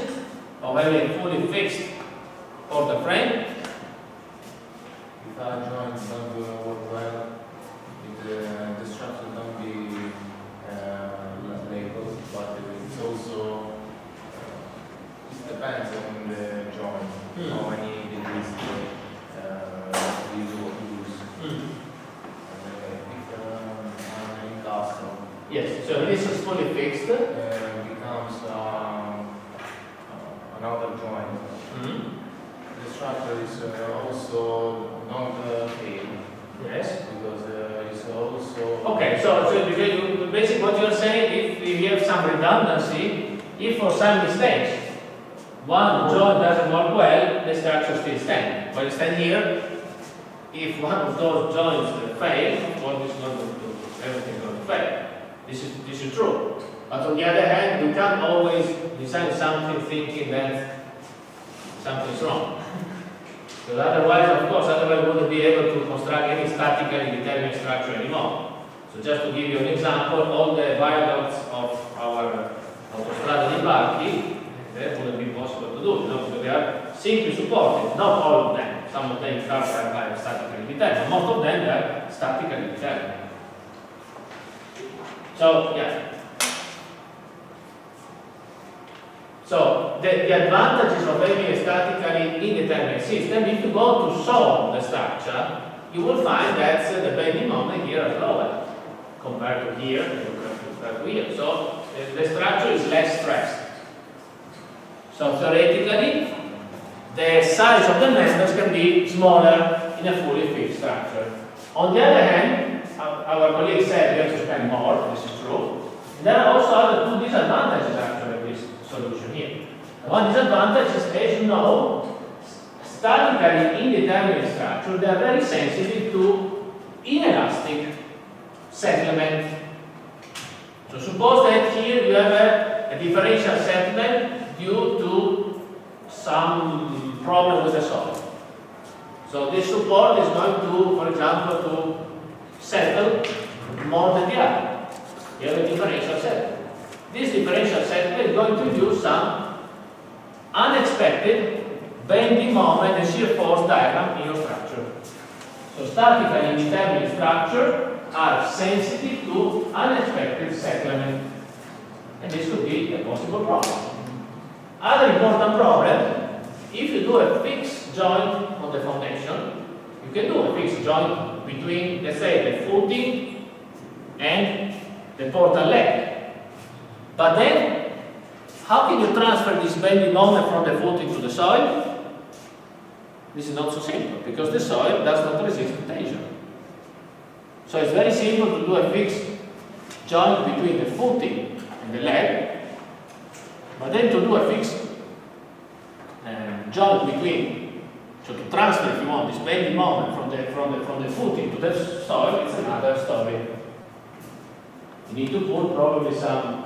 of having fully fixed for the frame. If our joints don't work well, the structure don't be labeled, but it's also it depends on the joint, how many degrees you use. If in castle, Yes, so this is fully fixed. becomes another joint. The structure is also not failed. Yes. Because it's also Okay, so basically what you're saying, if you have some redundancy, if for some mistakes one joint doesn't work well, the structure still stands. But instead here, if one of those joints fails, what is going to do? Everything is going to fail. This is true. But on the other hand, we can't always design something thinking that something's wrong. Because otherwise, of course, we wouldn't be able to construct any statically determined structure anymore. So just to give you an example, all the viaducts of our autostrada di Barchi, that wouldn't be possible to do, because they are simply supported, not all of them. Some of them are statically determined, most of them are statically determined. So, yeah. So, the advantages of having a statically indeterminate system, if you go to solve the structure, you will find that the bending moment here is lower compared to here, compared to here. So, the structure is less stressed. So, theoretically, the size of the members can be smaller in a fully fixed structure. On the other hand, our colleague said we have to spend more, this is true. There are also other two disadvantages actually of this solution here. One disadvantage is, as you know, statically indeterminate structure, they are very sensitive to inelastic settlement. So suppose that here you have a differential settlement due to some problem with the soil. So this support is going to, for example, to settle more than the other. You have a differential settlement. This differential settlement is going to induce some unexpected bending moment and shear force diagram in your structure. So statically indeterminate structure are sensitive to unexpected settlement. And this could be a possible problem. Other important problem, if you do a fixed joint on the foundation, you can do a fixed joint between, let's say, the footing and the portal leg. But then, how can you transfer this bending moment from the footing to the soil? This is not so simple, because the soil does not resist tension. So it's very simple to do a fixed joint between the footing and the leg, but then to do a fixed joint between, so to transfer, if you want, this bending moment from the footing to the soil, it's another story. You need to put probably some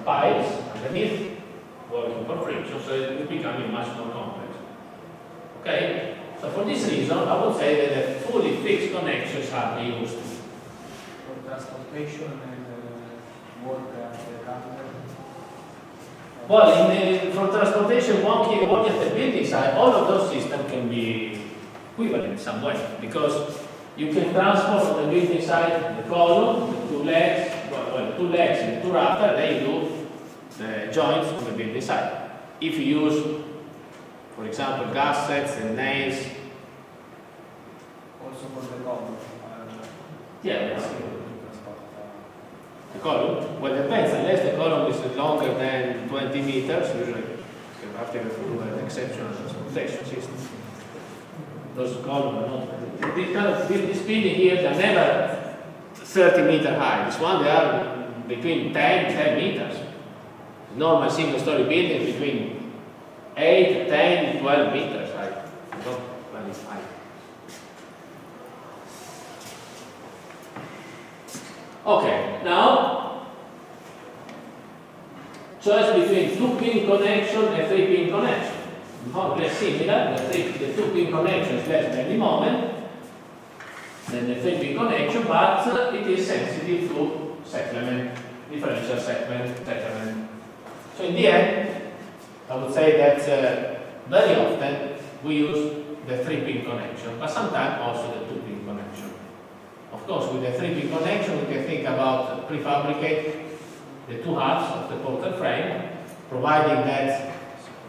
pipes underneath working for friction, so it will become much more complex. Okay? So for this reason, I would say that the fully fixed connections are used. For transportation and work at the capital. Well, for transportation, working at the building site, all of those systems can be equivalent in some way, because you can transport from the building site the column, the two legs, two legs and two rafters, then you do the joints on the building site. If you use, for example, gussets and nails. Also for the column. Yeah, the column? Well, it depends, unless the column is longer than 20 meters, usually you have to do an exceptional transportation system. Those columns are not, this building here, they're never 30 meters high. This one, they are between 10 meters. Normal single-story building between 8, 10, 12 meters high. Not very high. Okay, now choice between 2-pin connection and 3-pin connection. more or less similar. The two pin connection is less than the moment than the three pin connection, but it is sensitive to settlement, differential settlement. So in the end, I would say that very often we use the three pin connection, but sometimes also the two pin connection. Of course, with the three pin connection, we can think about prefabricate the two halves of the portal frame, providing that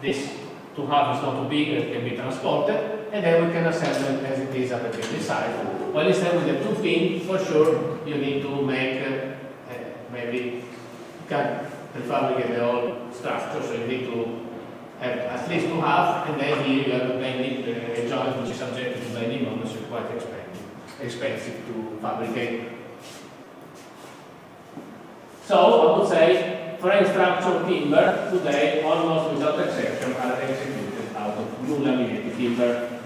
this two halves is not too big and can be transported, and then we can assemble it as it is at the building side. Well, instead with the two pin, for sure, you need to make maybe you can prefabricate the whole structure, so you need to have at least two halves, and then here you have a bending a joint which is subject to bending moments, so quite expensive to fabricate. So I would say frame structure timber today, almost without exception, are executed out of blue laminated timber.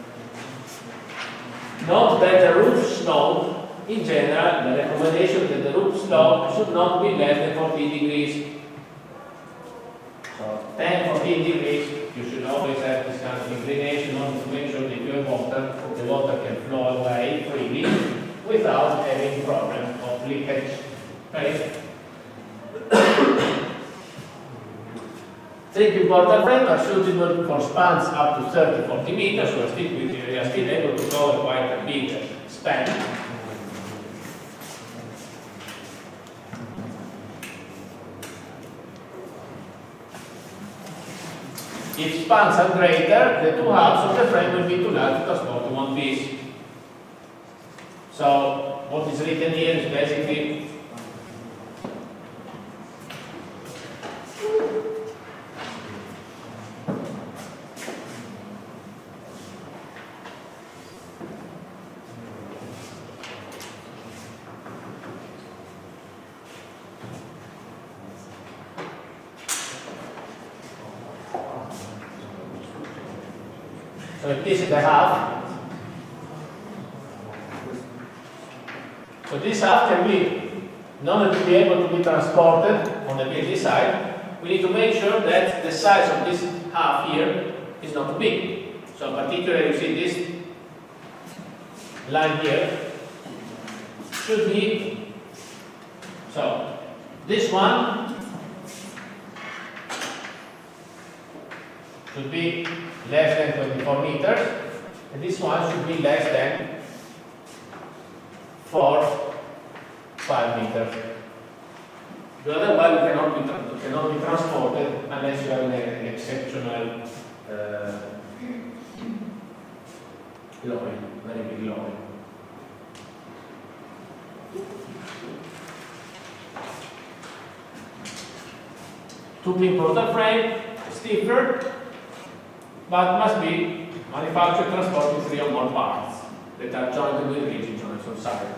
Note that the roof slope, in general, the recommendation that the roof slope should not be less than 14 degrees. So 10, 14 degrees, you should always have this kind of inclination on to make sure that you have water, the water can flow away freely without having problem of leakage. Okay? Three-pin portal frame are suitable for spans up to 30-40 meters, so we are still able to cover quite a big span. If spans are greater, the two halves of the frame will be too large to transport one piece. So what is written here is basically so if this is the half, so this half can be, in order to be able to be transported on the building side, we need to make sure that the size of this half here is not too big. So particularly you see this line here should be, so this one should be less than 24 meters, and this one should be less than 5 meters. The other one cannot be transported unless you have an exceptional lorry, very big lorry. Two-pin portal frame, stiffer, but must be manufactured transporting 3 or more parts that are jointed with rigid joints on side.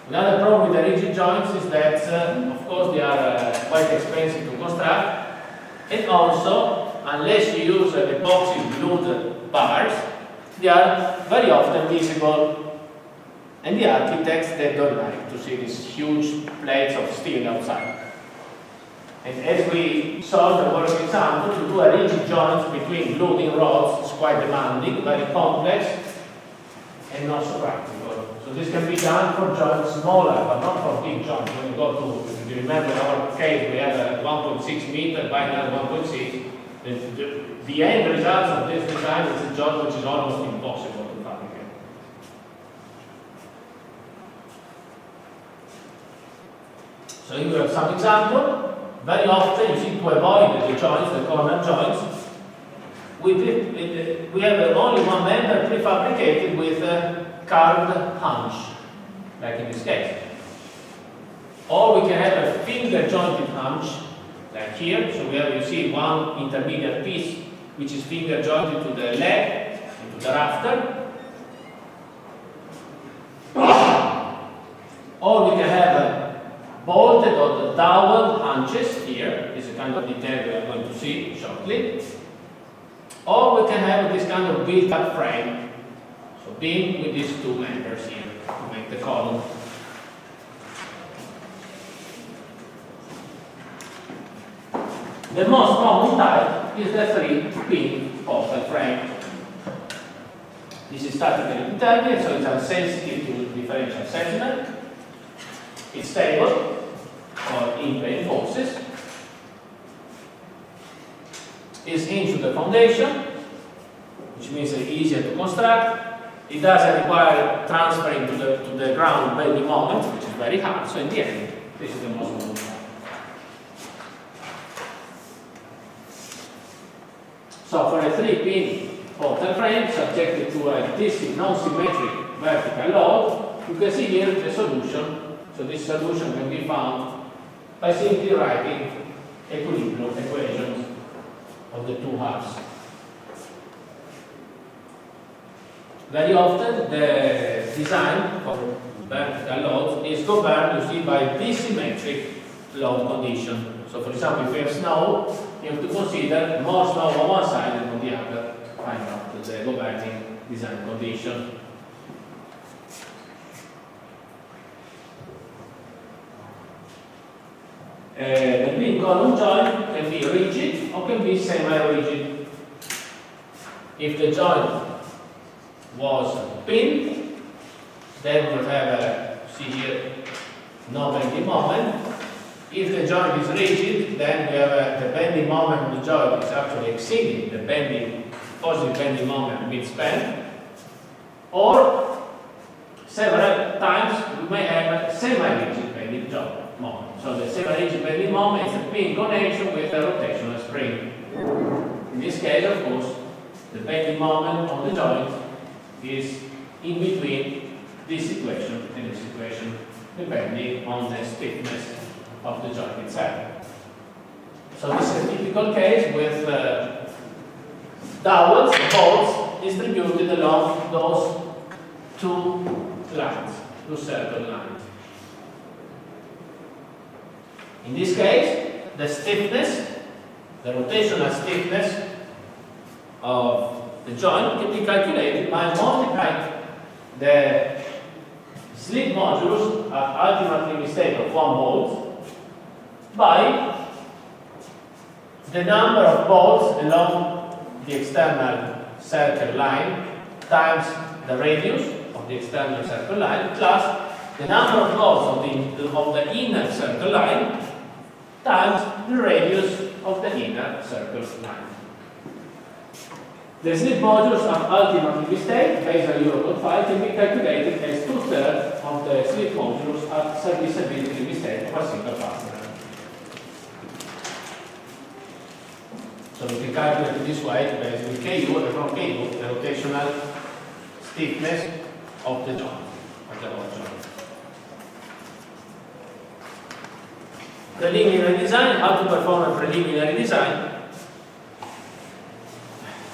Another problem with the rigid joints is that, of course, they are quite expensive to construct, and also, unless you use epoxy glued bars, they are very often visible, and the architects, they don't like to see these huge plates of steel outside. And as we saw in the work example, to do a rigid joint between gluing rods is quite demanding, very complex, and not so practical. So this can be done for joints smaller, but not for big joints. When you go to, if you remember in our case, we have a 1.6 meter by another 1.6. The end result of this design is a joint which is almost impossible to fabricate. So here we have some example. Very often you see to avoid the joints, the corner joints, we have only one member prefabricated with a carved hunch, like in this case. Or we can have a finger jointed hunch, like here. So we have, you see, one intermediate piece which is finger jointed to the leg and to the rafter. Or we can have a bolted or dowel hunches here. This is a kind of detail we are going to see shortly. Or we can have this kind of built-up frame, so beam with these two members here to make the column. The most common type is the 3-pin portal frame. This is statically determined, so it's unsensitive to differential assessment. It's stable for in-plane forces. It's into the foundation, which means it's easier to construct. It doesn't require transferring to the ground bending moment, which is very hard. So in the end, this is the most important part. So for a 3-pin portal frame subjected to a distinct non-symmetric vertical load, you can see here the solution. So this solution can be found by simply writing equilibrium equations of the two halves. Very often the design for vertical loads is governed, you see, by disymmetric load condition. So for example, if you have snow, you have to consider more snow on one side than on the other, find out the governing design condition. The pin column joint can be rigid or can be semi-rigid. If the joint was pinned, then we would have see here, no bending moment. If the joint is rigid, then we have the bending moment of the joint is actually exceeding the positive bending moment mid-span. Or several times we may have a semi-rigid bending joint moment. So the semi-rigid bending moment is a pin connection with a rotational spring. In this case, of course, the bending moment on the joint is in between this equation and this equation, depending on the stiffness of the joint itself. So this is a typical case with dowels, bolts distributed along those two lines, two circle lines. In this case, the stiffness, the rotational stiffness of the joint can be calculated by multiplying the slip modulus at ultimately state of 1 volt by the number of bolts along the external circle line times the radius of the external circle line plus the number of bolts of the inner circle line times the radius of the inner circle line. The slip modulus of ultimately state based on Eurocode 5 can be calculated as 2/3 of the slip modulus at serviceability state of a single fastener. So we can calculate it this way, basically Ku, and from Ku, the rotational stiffness of the joint, of the whole joint. Preliminary design, how to perform a preliminary design.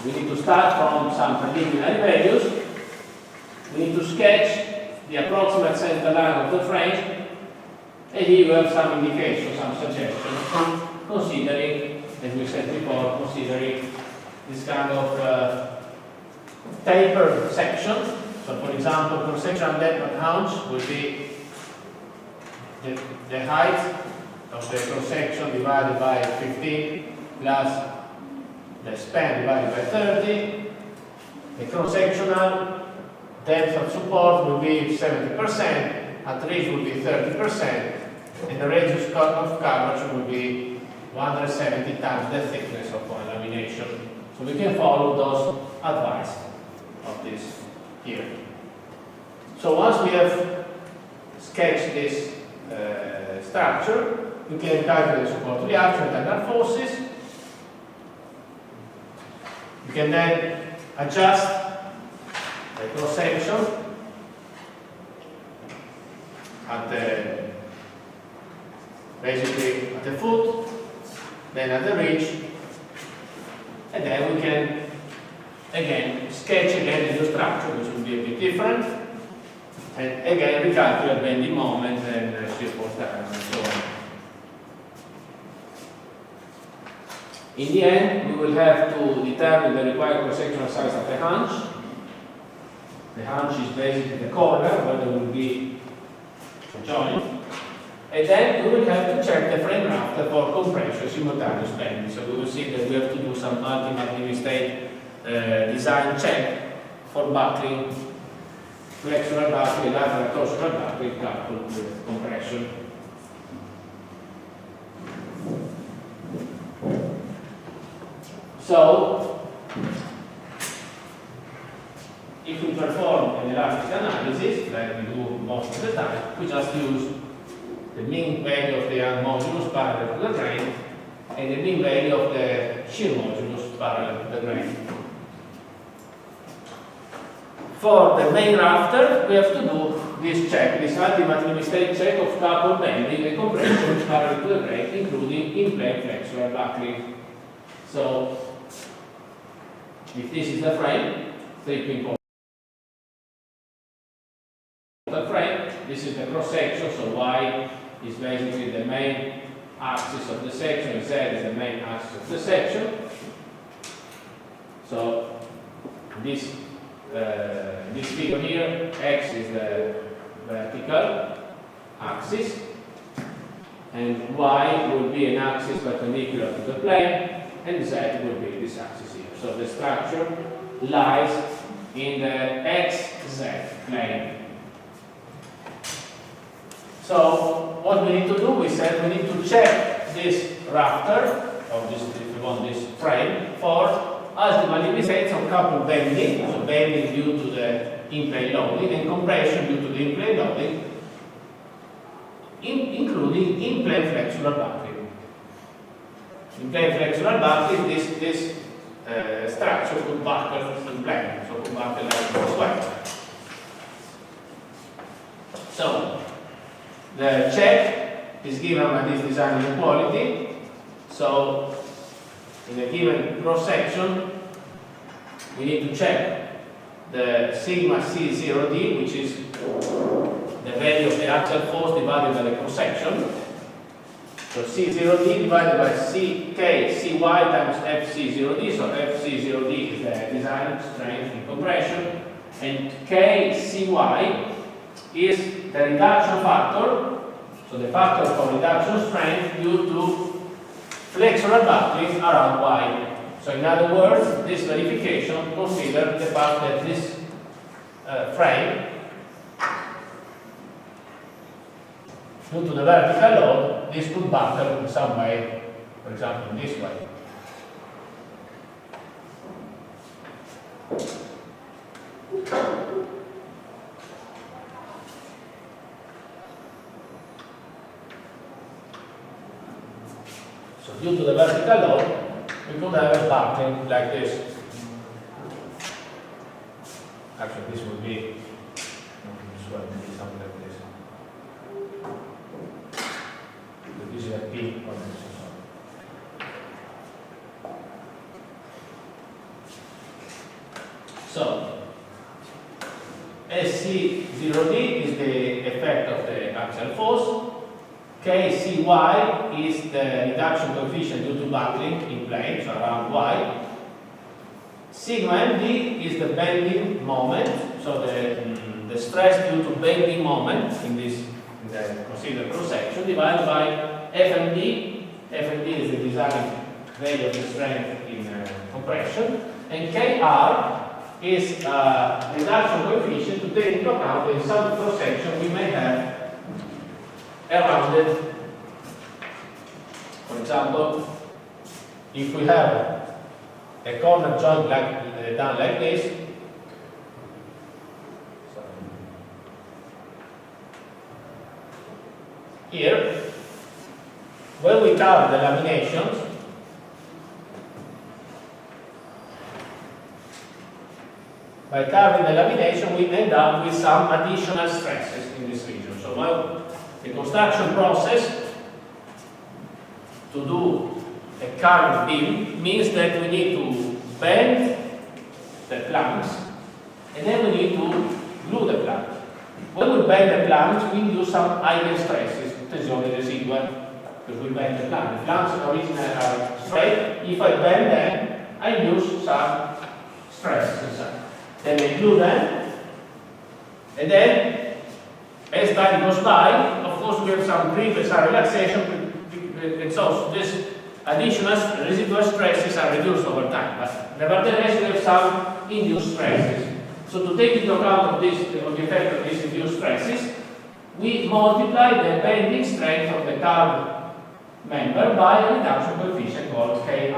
We need to start from some preliminary values. We need to sketch the approximate center line of the frame, and here you have some indications, some suggestions, considering, as we said before, considering this kind of tapered section. So for example, cross-sectional depth at haunch will be the height of the cross-section divided by 15 plus the span divided by 30. The cross-sectional depth of support will be 70%, at ridge will be 30%, and the radius of curvature will be 170 times the thickness of one lamination. So we can follow those advice of this here. So once we have sketched this structure, we can calculate support reaction and internal forces. You can then adjust the cross section at the basically at the foot, then at the ridge, and then we can again sketch again the new structure, which will be a bit different, and again recalculate bending moment and shear force times and so on. In the end, we will have to determine the required cross-sectional size of the haunch. The haunch is basically the corner where there will be a joint. And then we will have to check the frame rafter for compression simultaneous bending. So we will see that we have to do some ultimate state design check for buckling, flexural buckling, lateral torsional buckling coupled with compression. So, if we perform an elastic analysis, like we do most of the time, we just use the mean value of the young modulus parallel to the grain and the mean value of the shear modulus parallel to the grain. For the main rafter, we have to do this check, this ultimate limit state check of coupled bending and compression parallel to the grain, including in-plane flexural buckling. So, if this is the frame, 3-pin frame, this is the cross section, so Y is basically the main axis of the section, and Z is the main axis of the section. So this figure here, X is the vertical axis, and Y will be an axis perpendicular to the plane, and Z will be this axis here. So the structure lies in the XZ plane. So what we need to do, we said we need to check this rafter, or this, if you want, this frame, for ultimate limit states of coupled bending, so bending due to the in-plane loading, and compression due to the in-plane loading, including in-plane flexural buckling. In-plane flexural buckling, this structure could buckle in plane, so could buckle like this way. So, the check is given by this design inequality. So, in a given cross section, we need to check the sigma C0D, which is the value of the axial force divided by the cross section. So C0D divided by CK Cy times FC0D. So FC0D is the design strength in compression, and KCy is the reduction factor, so the factor for reduction strength due to flexural buckling around Y. So in other words, this verification considers the fact that this frame, due to the vertical load, this could buckle in some way, for example in this way. So due to the vertical load, we could have a buckling like this. Actually, this would be something like this. So this is a P or this. So SC0D is the effect of the axial force. KCy is the reduction coefficient due to buckling in plane, so around Y. Sigma MD is the bending moment, so the stress due to bending moment in the considered cross section, divided by FMD. FMD is the design value of the strength in compression, and KR is reduction coefficient to take into account that in some cross section we may have a rounded. For example, if we have a corner joint done like this, here, when we carve the laminations, by carving the lamination, we end up with some additional stresses in this region. So while the construction process to do a carved beam means that we need to bend the planks and then we need to glue the planks. When we bend the planks, we use some eigenstresses, tensione residua, because we bend the planks. The planks originally are straight. If I bend them, I use some stresses inside. Then I glue them, and then as time goes by, of suppose we have some previous relaxation, and so this additional residual stresses are reduced over time, but nevertheless we have some induced stresses. So to take into account of this, of the effect of these induced stresses, we multiply the bending strength of the curved member by a reduction coefficient called Ki.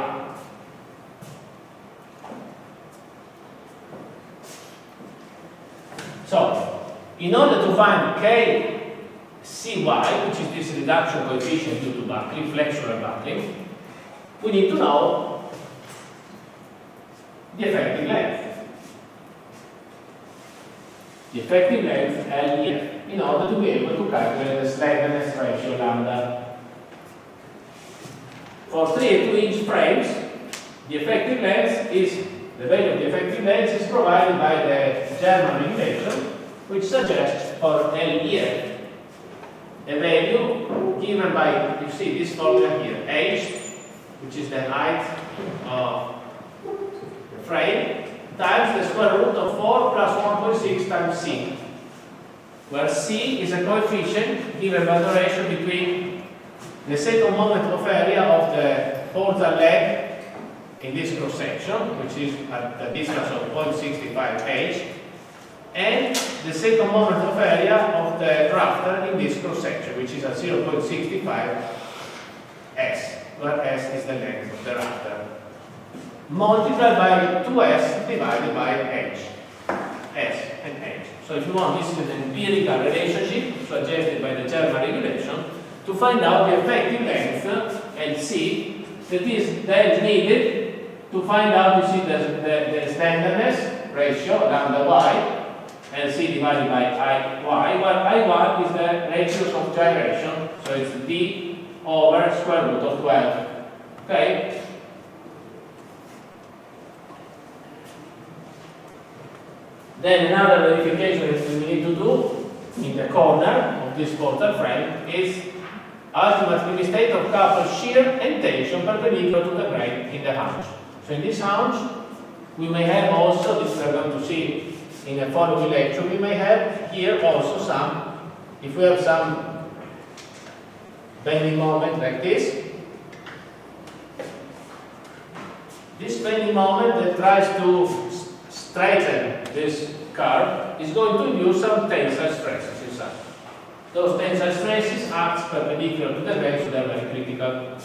So, in order to find Kcy, which is this reduction coefficient due to buckling, flexural buckling, we need to know the effective length. The effective length LEF, in order to be able to calculate the slenderness ratio lambda. For 3 and 2 inch frames, the effective length is, the value of the effective length is provided by the German regulation, which suggests for LEF a value given by, you see this formula here, H, which is the height of the frame, times the square root of 4 plus 1.6 times C, where C is a coefficient given by the ratio between the second moment of area of the horizontal leg in this cross section, which is at the distance of 0.65 h, and the second moment of area of the rafter in this cross section, which is at 0.65 s, where s is the length of the rafter, multiplied by 2s divided by h, s and h. So if you want, this is an empirical relationship suggested by the German regulation to find out the effective length, LC, that is then needed to find out, you see, the slenderness ratio, lambda y, LC divided by I y, where I1 is the ratios of gyration, so it's d over square root of 12. Okay? Then another verification that we need to do in the corner of this portal frame is ultimate limit state of coupled shear and tension perpendicular to the grain in the haunch. So in this haunch, we may have also, this we are going to see in a following lecture, we may have here also some, if we have some bending moment like this bending moment that tries to straighten this curve is going to induce some tensile stresses inside. Those tensile stresses act perpendicular to the grain, so they are very critical.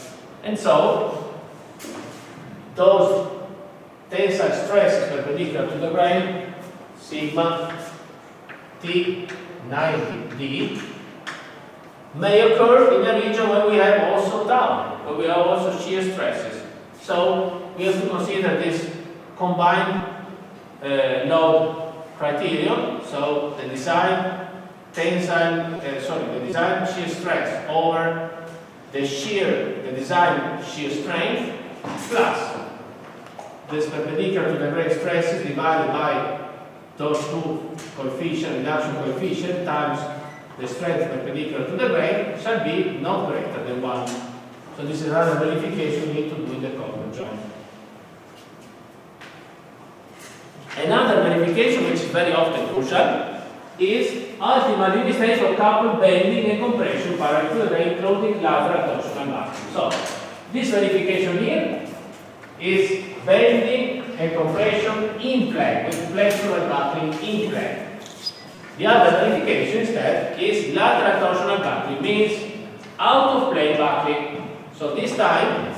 And so, those tensile stresses perpendicular to the grain, sigma T90D, may occur in a region where we have also tau, where we have also shear stresses. So, we have to consider this combined load criterion. So, the design tensile, the design shear stress over the design shear strength plus this perpendicular to the grain stresses divided by those two coefficient, reduction coefficient times the strength perpendicular to the grain shall be not greater than 1. So this is another verification we need to do in the corner joint. Another verification which is very often crucial is ultimate limit state of coupled bending and compression parallel to the grain including lateral torsional buckling. So this verification here is bending and compression in plane, with flexural buckling in plane. The other verification instead is lateral torsional buckling, means out of plane buckling. So this time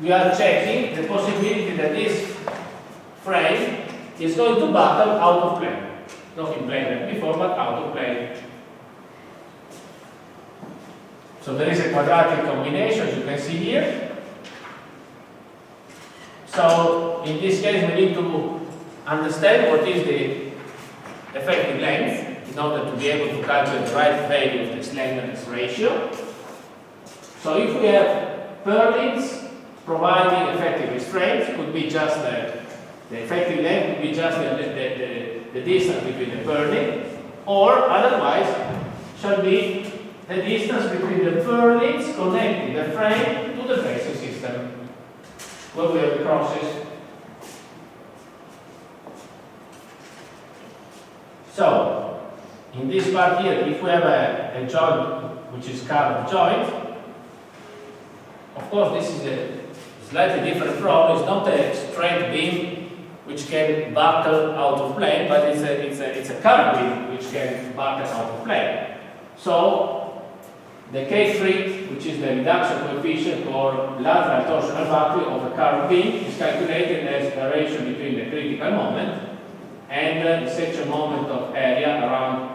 we are checking the possibility that this frame is going to buckle out of plane. Not in plane like before, but out of plane. So there is a quadratic combination, as you can see here. So in this case, we need to understand what is the effective length in order to be able to calculate the right value of the slenderness ratio. So if we have purlins providing effective restraints, could be just the effective length would be just the distance between the purlin, or otherwise shall be the distance between the purlins connecting the frame to the bracing system, where we have the crosses. So, in this part here, if we have a joint which is curved joint, of course this is a slightly different problem. It's not a straight beam which can buckle out of plane, but it's a curved beam which can buckle out of plane. So the K3, which is the reduction coefficient or lateral torsional vacuum of a curved beam, is calculated as the ratio between the critical moment and the section moment of area around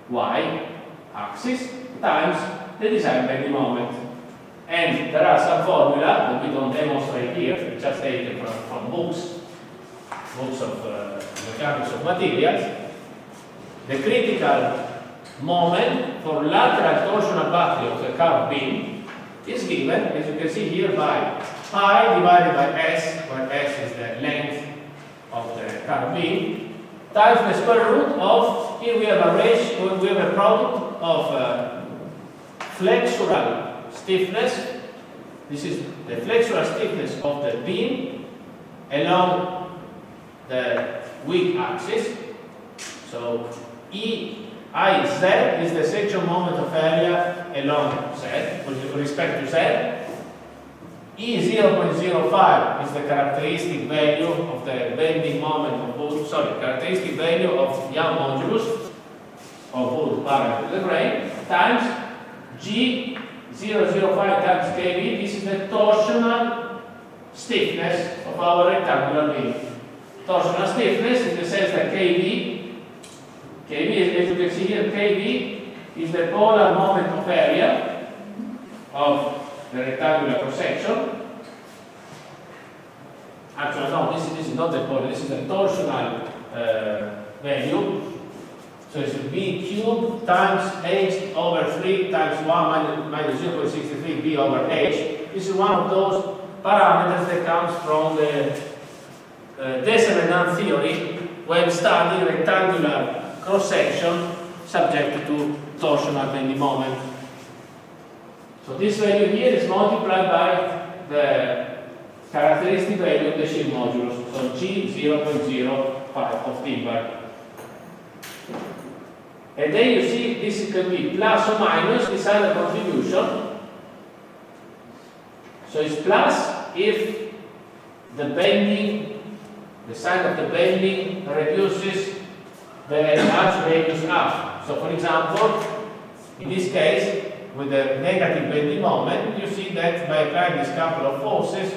y axis times the design bending moment. And there are some formula that we don't demonstrate here, we just taken from books of mechanics of materials. The critical moment for lateral torsional vacuum of the curved beam is given, as you can see here, by pi divided by s, where s is the length of the curved beam, times the square root of, here we have a ratio, we have a product of flexural stiffness. This is the flexural stiffness of the beam along the weak axis. So IZ is the section moment of area along Z with respect to Z. E0.05 is the characteristic value of the bending moment of both, characteristic value of Young modulus of both parameters of the grain, times G005 times kV. This is the torsional stiffness of our rectangular beam. Torsional stiffness in the sense that kV, as you can see here, kV is the polar moment of area of the rectangular cross-section. Actually, no, this is not the polar, this is the torsional value. So it's B cubed times H over 3 times 1 minus 0.63 B over H. This is one of those parameters that comes from the Descemet theory when studying rectangular cross-section subject to torsional bending moment. So this value here is multiplied by the characteristic value of the shear modulus, so G0.05 of timber. And then you see this can be plus or minus this other contribution. So it's plus if the bending, the sign of the bending reduces the arch radius up. So for example, in this case, with the negative bending moment, you see that by applying this couple of forces,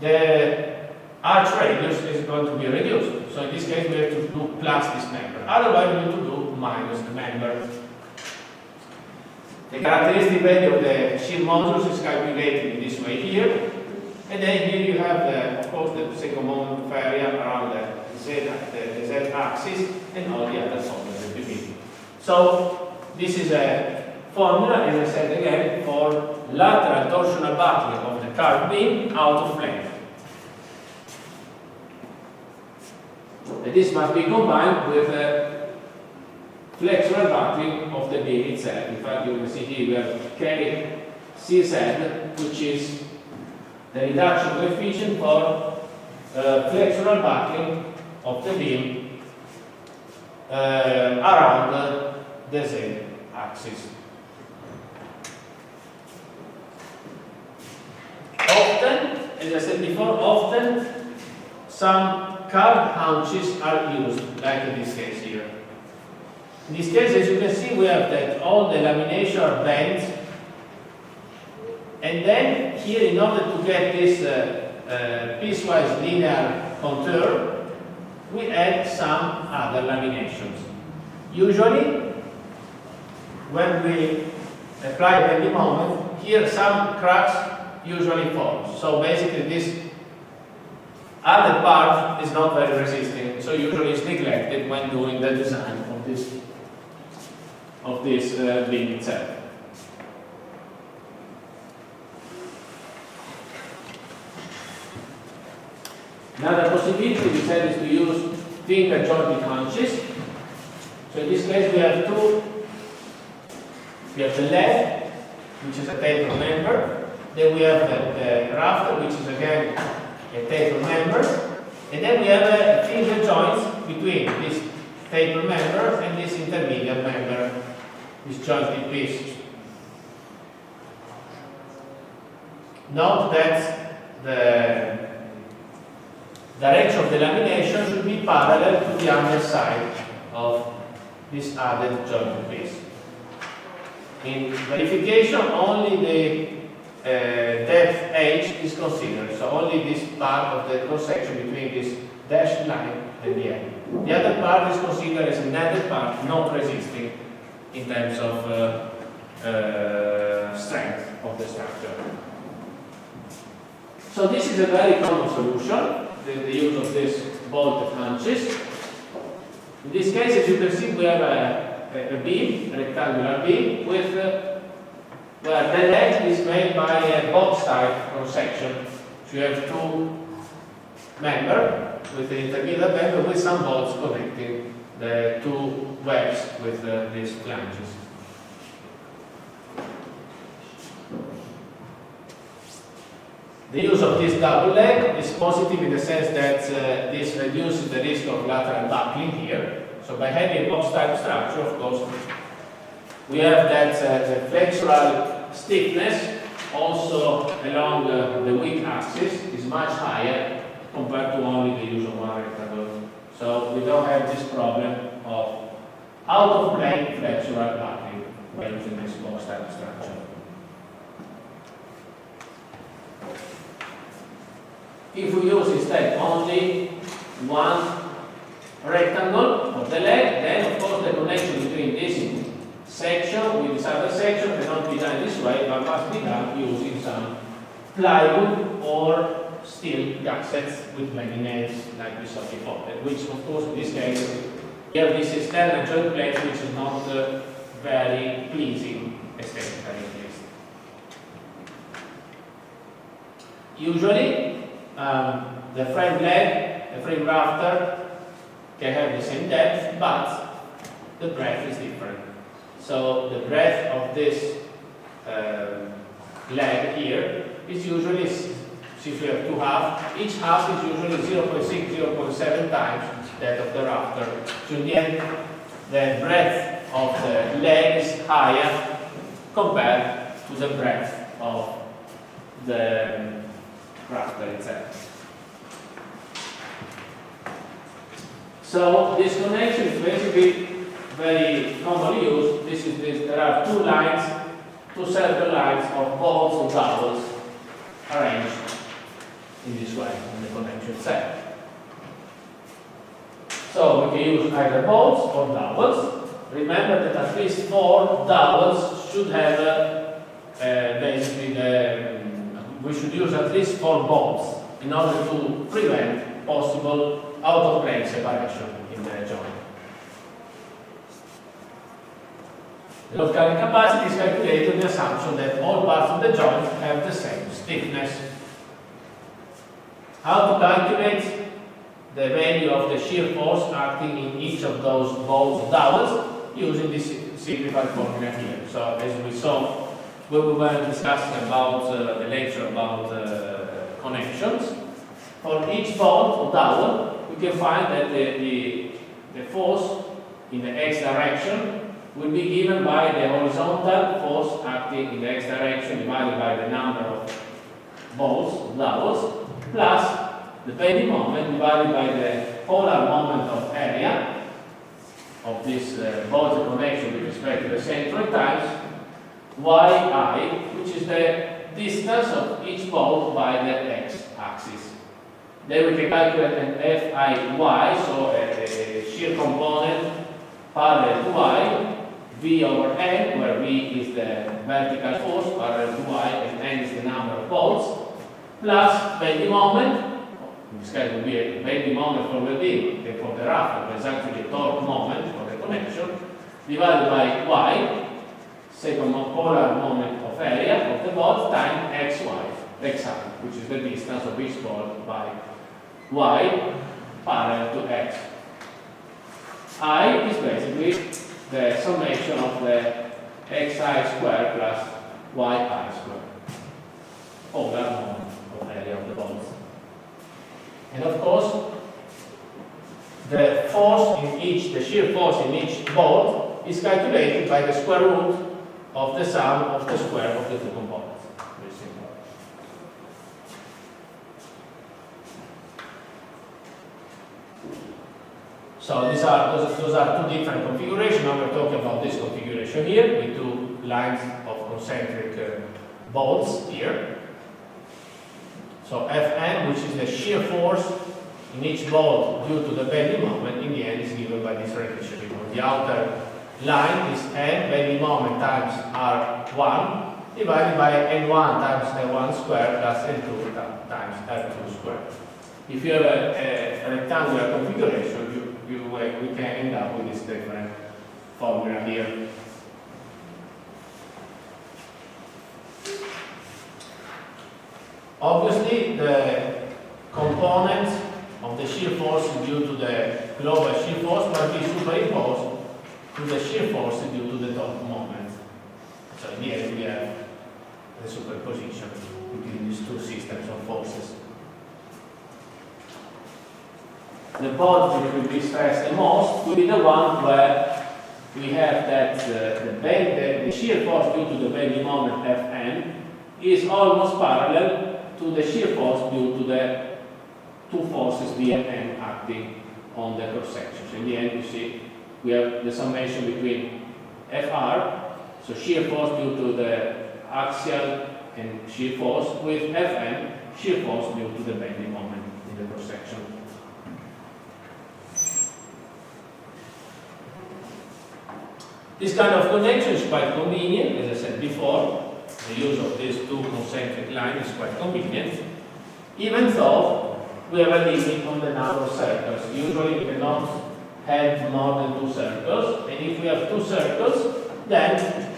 the arch radius is going to be reduced. So in this case, we have to do plus this member. Otherwise, we need to do minus the member. The characteristic value of the shear modulus is calculated in this way here. And then here you have, of course, the second moment of area around the Z axis and all the other formulas that we need. So this is a formula, as I said again, for lateral torsional buckling of the curved beam out of plane. And this must be combined with the flexural buckling of the beam itself. In fact, you can see here we have KCZ, which is the reduction coefficient for flexural buckling of the beam around the Z axis. Often, as I said before, some curved haunches are used, like in this case here. In this case, as you can see, we have that all the lamination are bent. And then here, in order to get this piecewise linear contour, we add some other laminations. Usually, when we apply the bending moment, here some cracks usually form. So basically this other part is not very resisting, so usually it's neglected when doing the design of this beam itself. Another possibility we said is to use finger jointed hunches. So in this case we have two. We have the leg, which is a taper member. Then we have the rafter, which is again a taper member. And then we have a finger joint between this taper member and this intermediate member, this jointed piece. Note that the direction of the lamination should be parallel to the underside of this added jointed piece. In verification, only the depth H is considered, so only this part of the cross-section between this dashed line and the end. The other part is considered as an added part, not resisting in terms of strength of the structure. So this is a very common solution, the use of these bolted flanges. In this case, as you can see, we have a beam, a rectangular beam, with where the leg is made by a box-type cross-section. So you have two members with the intermediate member with some bolts connecting the two webs with these flanges. The use of this double leg is positive in the sense that this reduces the risk of lateral buckling here. So by having a box-type structure, of course, we have that the flexural stiffness also along the weak axis is much higher compared to only the use of one rectangle. So we don't have this problem of out-of-plane flexural buckling by using this box-type structure. If we use instead only one rectangle of the leg, then of course the connection between this section with this other section cannot be done this way, but must be done using some plywood or steel gussets with many nails like we saw before, which of course in this case, here this is external joint plate which is not very pleasing aesthetically at least. Usually the frame leg, the frame rafter can have the same depth, but the breadth is different. So the breadth of this leg here is usually, if you have two halves, each half is usually 0.6, 0.7 times that of the rafter. So in the end, the breadth of the leg is higher compared to the breadth of the rafter itself. So this connection is basically very commonly used. There are two lines, two circle lines of bolts or dowels arranged in this way in the connection set. So we can use either bolts or dowels. Remember that at least 4 dowels should have we should use at least 4 bolts in order to prevent possible out-of-plane separation in the joint. The load carrying capacity is calculated on the assumption that all parts of the joint have the same stiffness. How to calculate the value of the shear force acting in each of those bolts dowels using this simplified formula here. So as we saw when we were discussing about the lecture about connections, for each bolt or dowel we can find that the force in the x direction will be given by the horizontal force acting in the x direction divided by the number of bolts, dowels, plus the bending moment divided by the polar moment of area of this bolt connection with respect to the center times yi, which is the distance of each bolt by the x-axis. Then we can calculate an Fiy, so a shear component parallel to y, V over N, where V is the vertical force parallel to y, and N is the number of bolts, plus bending moment. In this case, it will be a bending moment for the beam and for the rafter, but it's actually a torque moment for the connection, divided by y, second polar moment of area of the bolt, times xi, which is the distance of each bolt by y parallel to x. I is basically the summation of the xi squared plus yi squared, polar moment of area of the bolts. And of course, the force in the shear force in each bolt is calculated by the square root of the sum of the square of the two components. Very simple. So those are two different configurations. Now we're talking about this configuration here with two lines of concentric bolts here. So Fn, which is the shear force in each bolt due to the bending moment, in the end is given by this relationship. The outer line is N bending moment times R1 divided by N1 times N1 squared plus N2 times R2 squared. If you have a rectangular configuration, we can end up with this different formula here. Obviously, the component of the shear force due to the global shear force must be superimposed to the shear force due to the top moment. So in the end, we have the superposition between these two systems of forces. The bolt which will be stressed the most will be the one where we have that the shear force due to the bending moment Fn is almost parallel to the shear force due to the two forces Vn acting on the cross section. So in the end, you see, we have the summation between Fr, so shear force due to the axial and shear force, with Fn, shear force due to the bending moment in the cross section. This kind of connection is quite convenient, as I said before. The use of these two concentric lines is quite convenient, even though we have a limit on the number of circles. Usually we cannot have more than two circles, and if we have two circles, then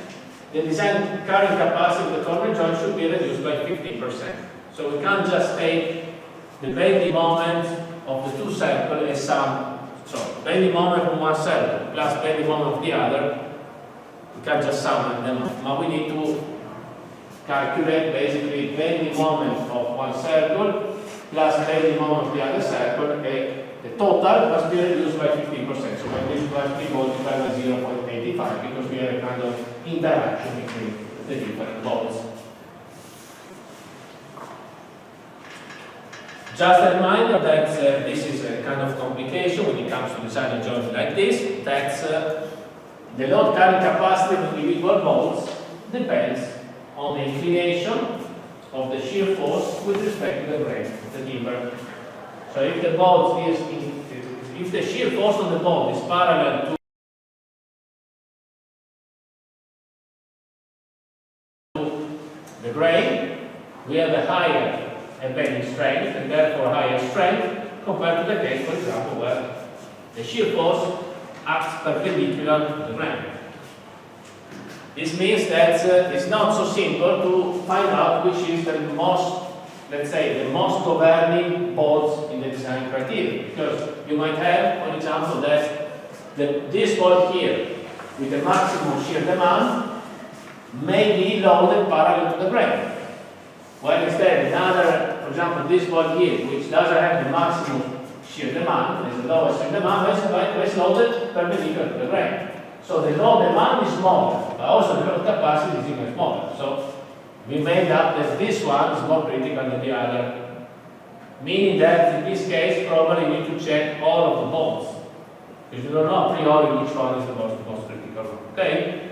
the design current capacity of the corner joint should be reduced by 15%. So we can't just take the bending moment of the two circles as sum. So bending moment from one circle plus bending moment of the other, we can't just sum them up. Now we need to calculate basically bending moment of one circle plus bending moment of the other circle, and the total must be reduced by 15%. So when this must be multiplied by 0.85 because we have a kind of interaction between the different bolts. Just a reminder that this is a kind of complication when it comes to designing joints like this, that the load carrying capacity of individual bolts depends on the inclination of the shear force with respect to the grain, the timber. So if the bolt is, if the shear force on the bolt is parallel to the grain, we have a higher bending strength and therefore higher strength compared to the case, for example, where the shear force acts perpendicular to the grain. This means that it's not so simple to find out which is the most, let's say, the most governing bolts in the design criteria. Because you might have, for example, that this bolt here with the maximum shear demand may be loaded parallel to the grain. While instead another, for example, this bolt here, which doesn't have the maximum shear demand, has the lowest shear demand, is loaded perpendicular to the grain. So the load demand is smaller, but also the load capacity is even smaller. So we made up that this one is more critical than the other, meaning that in this case probably we need to check all of the bolts, because you don't know a priori which one is the most critical one. Okay?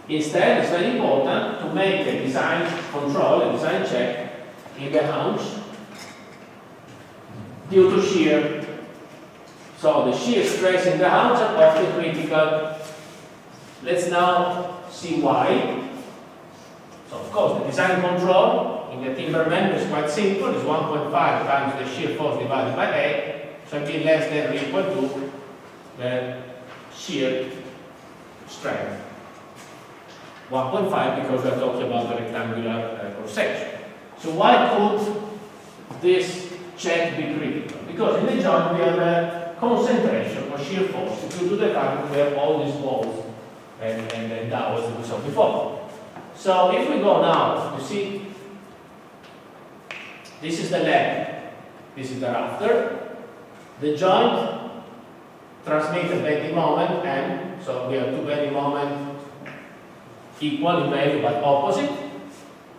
Instead, it's very important to make a design control, a design check in the haunch due to shear. So the shear stress in the haunch are often critical. Let's now see why. So of course, the design control in the timber member is quite simple. It's 1.5 times the shear force divided by A, so it will be less than or equal to the shear strength. 1.5 because we are talking about the rectangular cross section. So why could this check be critical? Because in the joint we have a concentration of shear force. Due to the fact we have all these bolts and dowels that we saw before. So if we go now, you see, This is the leg, this is the rafter. The joint transmits a bending moment, M, so we have two bending moments equal in value but opposite.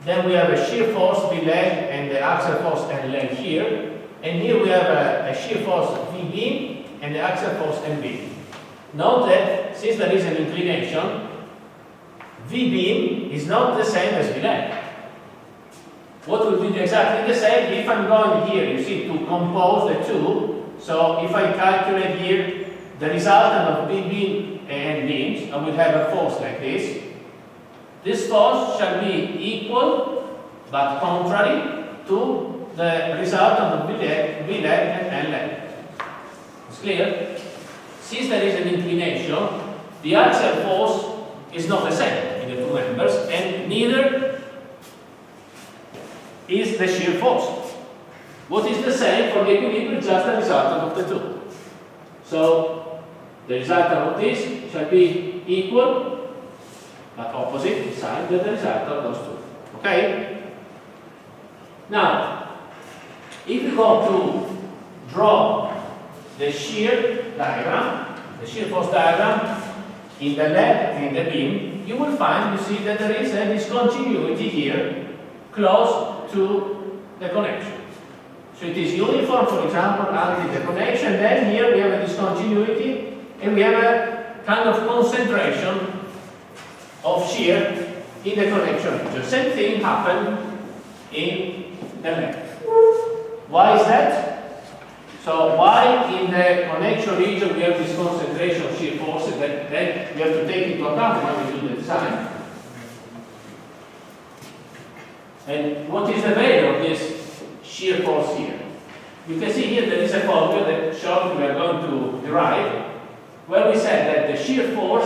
Then we have a shear force V leg and the axial force N leg here. And here we have a shear force V beam and the axial force N beam. Note that since there is an inclination, V beam is not the same as V leg. What will be exactly the same if I'm going here, you see, to compose the two. So if I calculate here the resultant of V beam and beams, I will have a force like this. This force shall be equal but contrary to the resultant of V leg and N leg. It's clear? Since there is an inclination, the axial force is not the same in the two members, and neither is the shear force. What is the same for the equilibrium is just the resultant of the two. So the resultant of this shall be equal but opposite sign than the result of those two. Okay? Now, if you go to draw the shear diagram, the shear force diagram in the leg and in the beam, you will find, you see that there is a discontinuity here close to the connection. So it is uniform, for example, until the connection, then here we have a discontinuity and we have a kind of concentration of shear in the connection region. Same thing happened in the leg. Why is that? So why in the connection region we have this concentration of shear forces that then we have to take into account when we do the design? And what is the value of this shear force here? You can see here there is a formula that shortly we are going to derive, where we said that the shear force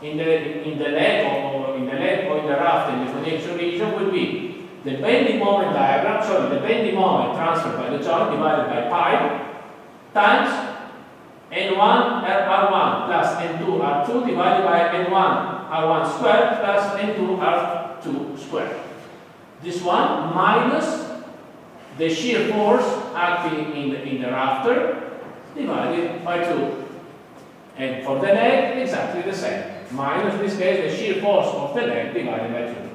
in the leg or in the raft in the connection region will be the bending moment diagram, sorry, the bending moment transferred by the joint divided by pi times N1 R1 plus N2 R2 divided by N1 R1 squared plus N2 R2 squared. This one minus the shear force acting in the rafter divided by 2. And for the leg, exactly the same. Minus, in this case, the shear force of the leg divided by 2.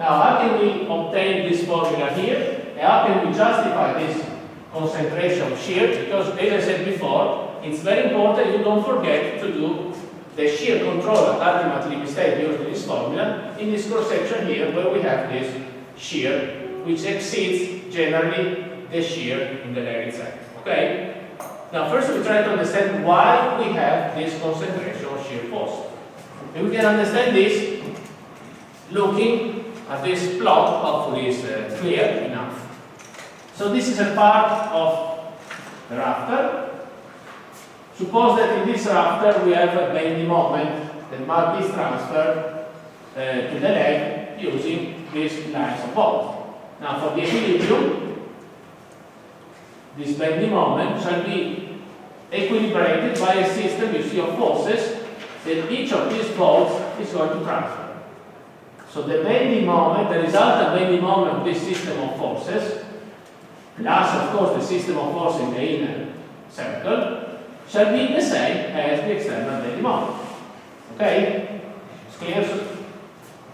Now, how can we obtain this formula here? And how can we justify this concentration of shear? Because, as I said before, it's very important you don't forget to do the shear control that ultimately we state using this formula in this cross section here, where we have this shear, which exceeds generally the shear in the leg itself. Okay? Now, first we try to understand why we have this concentration of shear force. And we can understand this looking at this plot, hopefully it's clear enough. So this is a part of the rafter. Suppose that in this rafter we have a bending moment that must be transferred to the leg using these lines of bolts. Now for the equilibrium, this bending moment shall be equilibrated by a system, you see, of forces that each of these bolts is going to transfer. So the bending moment, the resultant bending moment of this system of forces, plus of course the system of force in the inner circle, shall be the same as the external bending moment. Okay? It's clear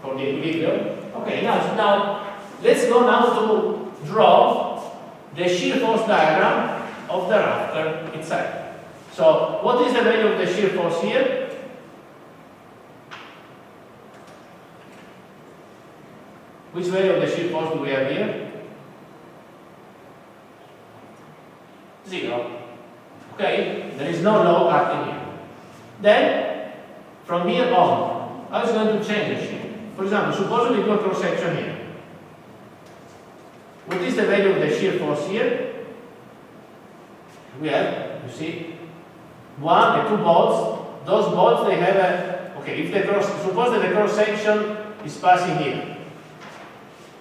for the equilibrium? Okay, now let's go now to draw the shear force diagram of the rafter itself. So what is the value of the shear force here? Which value of the shear force do we have here? 0. Okay? There is no law acting here. Then, from here on, how is it going to change the shear? For example, suppose we do a cross section here. What is the value of the shear force here? We have, you see, 1 and 2 bolts. Those bolts, they have a, okay, if the cross, suppose that the cross section is passing here.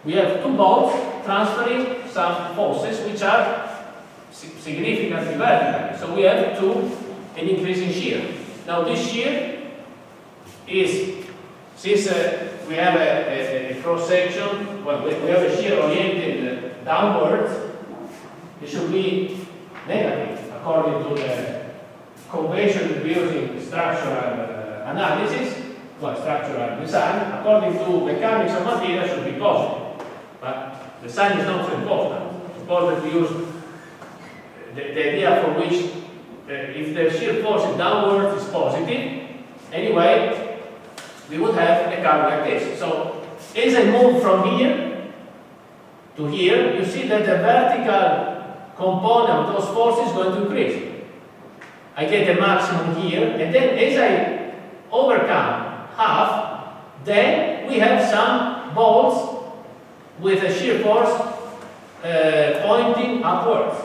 We have 2 bolts transferring some forces which are significantly vertical. So we have an increase in shear. Now this shear is since we have a cross section, well, we have a shear oriented downwards, it should be negative according to the convention using structural analysis, well, structural design. According to mechanics of material, should be positive. But the sign is not so important. Suppose that we use the idea for which if the shear force is downwards is positive, anyway, we would have a curve like this. So as I move from here to here, you see that the vertical component of those forces is going to increase. I get a maximum here, and then as I overcome half, then we have some bolts with a shear force pointing upwards.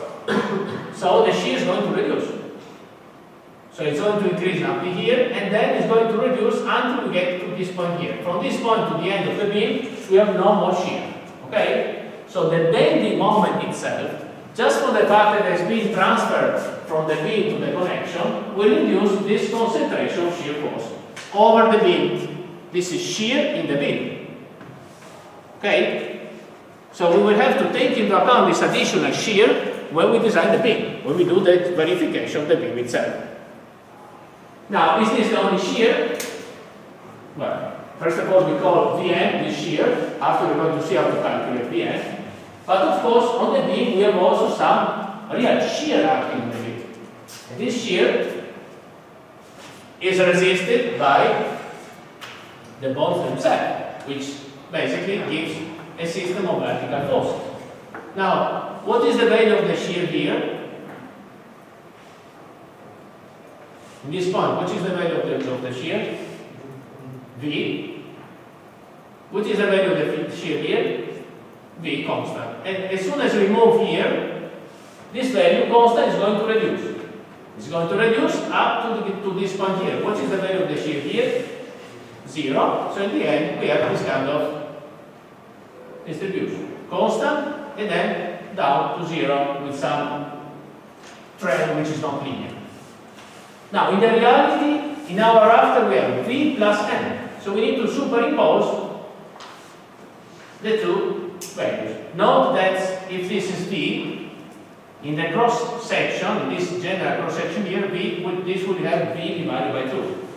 So the shear is going to reduce. So it's going to increase up to here, and then it's going to reduce until we get to this point here. From this point to the end of the beam, we have no more shear. Okay? So the bending moment itself, just for the fact that it's being transferred from the beam to the connection, will induce this concentration of shear force over the beam. This is shear in the beam. Okay? So we will have to take into account this additional shear when we design the beam, when we do the verification of the beam itself. Now, is this the only shear? Well, first of all, we call Vn this shear. After we're going to see how to calculate Vn. But of course, on the beam, we have also some real shear acting on the beam. And this shear is resisted by the bolts themselves, which basically gives a system of vertical forces. Now, what is the value of the shear here? In this point, what is the value of the shear? V. What is the value of the shear here? V constant. And as soon as we move here, this value constant is going to reduce. It's going to reduce up to this point here. What is the value of the shear here? 0. So in the end, we have this kind of distribution. Constant, and then down to 0 with some trend which is not linear. Now, in the reality, in our rafter we have V plus N. So we need to superimpose the two values. Note that if this is V, in the cross section, in this general cross section here, this would have V divided by 2.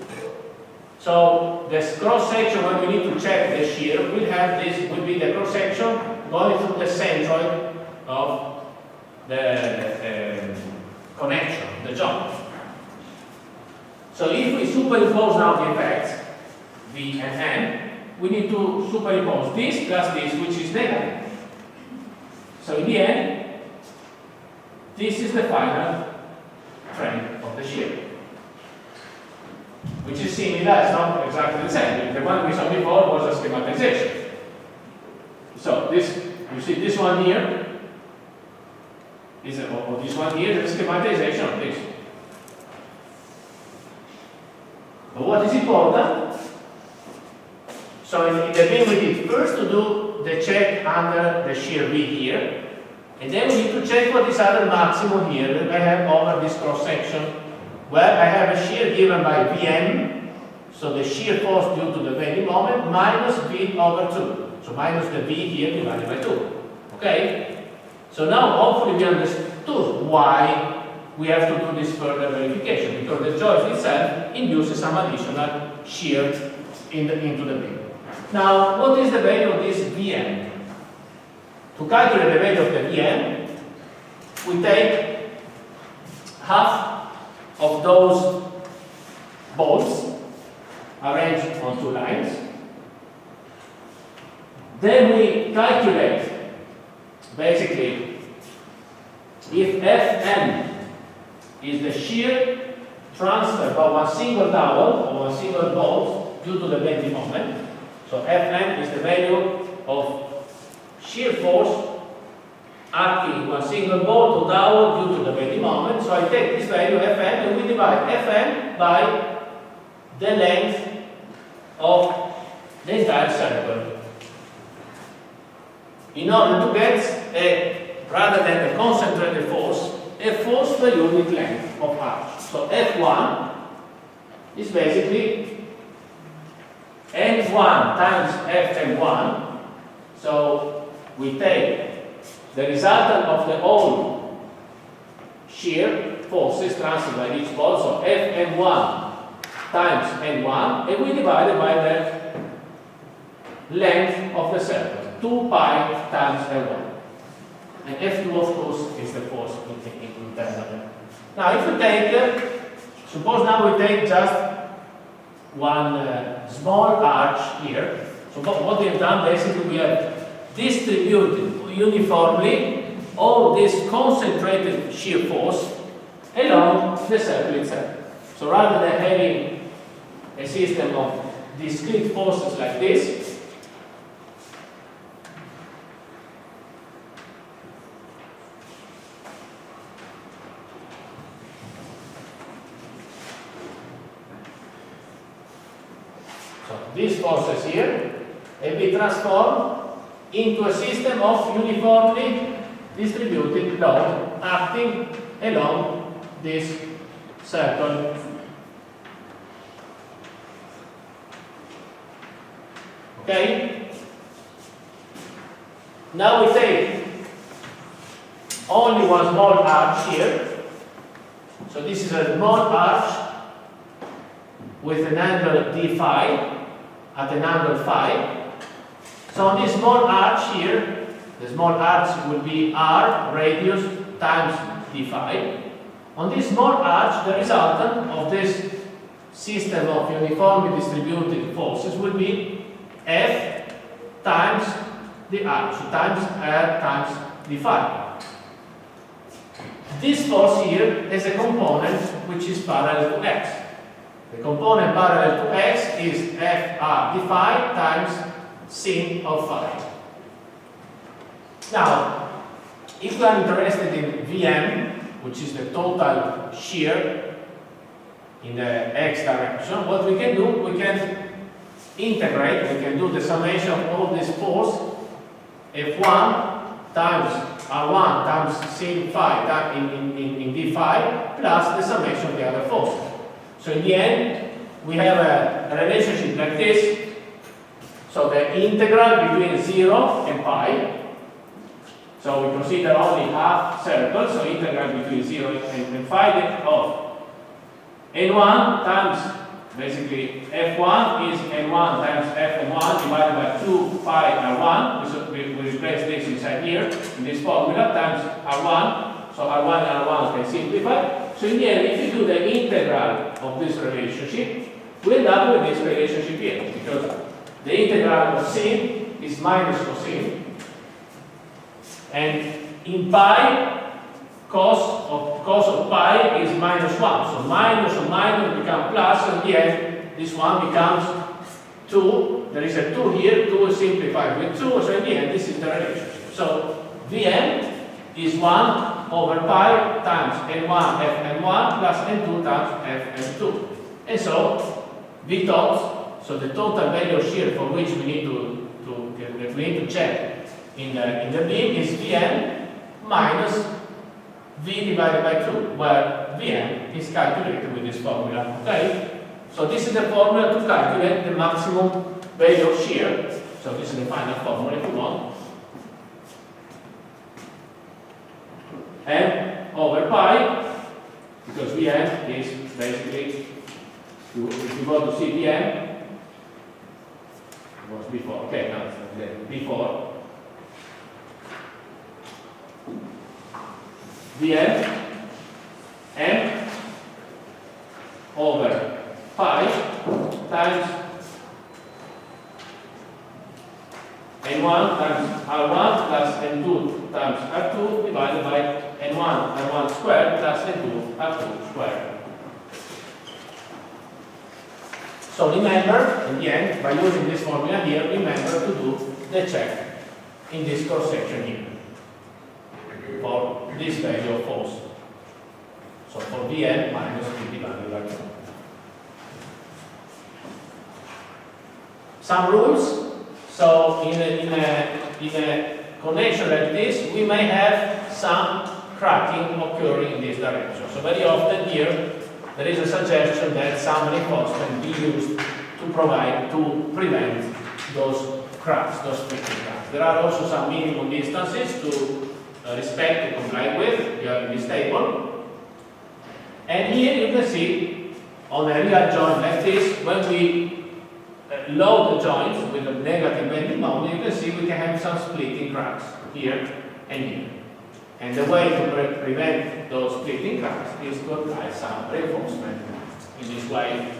So this cross section, when we need to check the shear, will have this, will be the cross section going through the centroid of the connection, the joint. So if we superimpose now the effects, V and N, we need to superimpose this plus this, which is negative. So in the end, this is the final trend of the shear, which is similar, it's not exactly the same. The one we saw before was a schematization. So this, you see this one here, or this one here is a schematization of this. But what is important? So in the beam we need first to do the check under the shear V here, and then we need to check for this other maximum here that I have over this cross section, where I have a shear given by Vm, so the shear force due to the bending moment, minus V over 2. So minus the V here divided by 2. Okay? So now hopefully we understood why we have to do this further verification, because the joint itself induces some additional shear into the beam. Now, what is the value of this Vm? To calculate the value of the Vm, we take half of those bolts arranged on two lines. Then we calculate, basically, if Fm is the shear transfer by one single dowel or one single bolt due to the bending moment. So Fm is the value of shear force acting one single bolt or dowel due to the bending moment. So I take this value Fm and we divide Fm by the length of the entire circle, in order to get rather than a concentrated force, a force per unit length of arch. So F1 is basically N1 times Fm1. So we take the resultant of the whole shear forces transferred by each pole, so Fm1 times N1, and we divide it by the length of the circle, 2 pi times L1. And F2, of course, is the force internally. Now, if we take, suppose now we take just one small arch here. So what we have done, basically, we have distributed uniformly all this concentrated shear force along the circle itself. So rather than having a system of discrete forces like this, so these forces here have been transformed into a system of uniformly distributed load acting along this circle. Okay? Now we take only one small arch here. So this is a small arch with an angle d phi at an angle phi. So on this small arch here, the small arch will be r radius times d phi. On this small arch, the resultant of this system of uniformly distributed forces will be F times the arch, so times r times d phi. This force here has a component which is parallel to x. The component parallel to x is F r d phi times sin of phi. Now, if we are interested in Vm, which is the total shear in the x direction, what we can do, we can integrate, we can do the summation of all this force, F1 times R1 times sin phi in d phi, plus the summation of the other forces. So in the end, we have a relationship like this. So the integral between 0 and pi, so we consider only half circle, so integral between 0 and phi of n1 times, basically f1 is n1 times fn1 divided by 2 pi r1, we replace this inside here, in this formula, times r1, so r1 and r1 can simplify. So in the end, if you do the integral of this relationship, we end up with this relationship here, because the integral of sin is minus cosine, and in pi, cos of pi is minus 1. So minus or minus become plus, and in the end, this one becomes 2. There is a 2 here, 2 is simplified with 2, so in the end, this is the relationship. So Vm is 1 over pi times n1 fn1 plus n2 times fn2. And so, V tot, so the total value of shear for which we need to check in the beam is Vm minus V divided by 2, where Vm is calculated with this formula. Okay? So this is the formula to calculate the maximum value of shear. So this is the final formula if you want. M over pi, because Vm is basically, if you go to see Vm, it was before, okay, now it's before. Vm m over pi times n1 times r1 plus n2 times r2 divided by n1 r1 squared plus n2 r2 squared. So remember, in the end, by using this formula here, remember to do the check in this cross section here for this value of force. So for Vm minus V divided by 2. Some rules. So in a connection like this, we may have some cracking occurring in this direction. So very often here, there is a suggestion that some reinforcement be used to to prevent those cracks, those splitting cracks. There are also some minimum distances to respect, to comply with. You have in this table. And here you can see on a real joint like this, when we load the joints with a negative bending moment, you can see we can have some splitting cracks here and here. And the way to prevent those splitting cracks is to apply some reinforcement in this way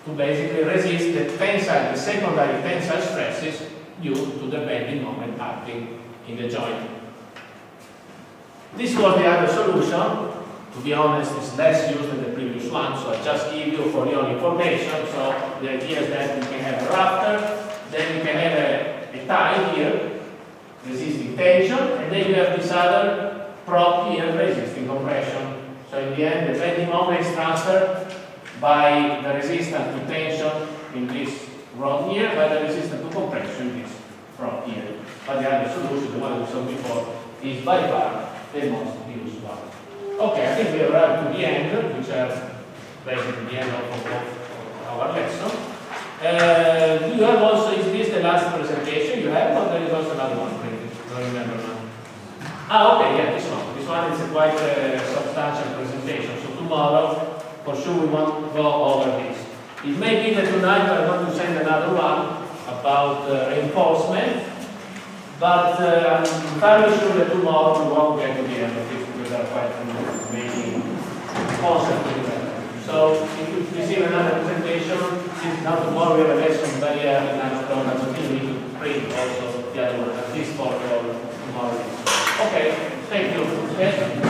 to basically resist the tensile, the secondary tensile stresses due to the bending moment acting in the joint. This was the other solution. To be honest, it's less used than the previous one, so I just give you for your information. So the idea is that you can have a rafter, then you can have a tie here, resisting tension, and then you have this other prop here, resisting compression. So in the end, the bending moment is transferred by the resistance to tension in this rod here, by the resistance to compression in this prop here. But the other solution, the one we saw before, is by far the most used one. Okay, I think we arrived to the end, which are basically the end of our lesson. You have also, is this the last presentation you have, or there is also another one? I don't remember now. Okay, yeah, this one. This one is a quite substantial presentation. So tomorrow, for sure, we want to go over this. It may be that tonight I'm going to send another one about reinforcement, but I'm fairly sure that tomorrow we won't get to the end of this because there are quite many concepts to develop. So if you receive another presentation, since now tomorrow we have a lesson very early, 9 o'clock, I'm going to print also the other one, at least for tomorrow. Okay, thank you. Yes?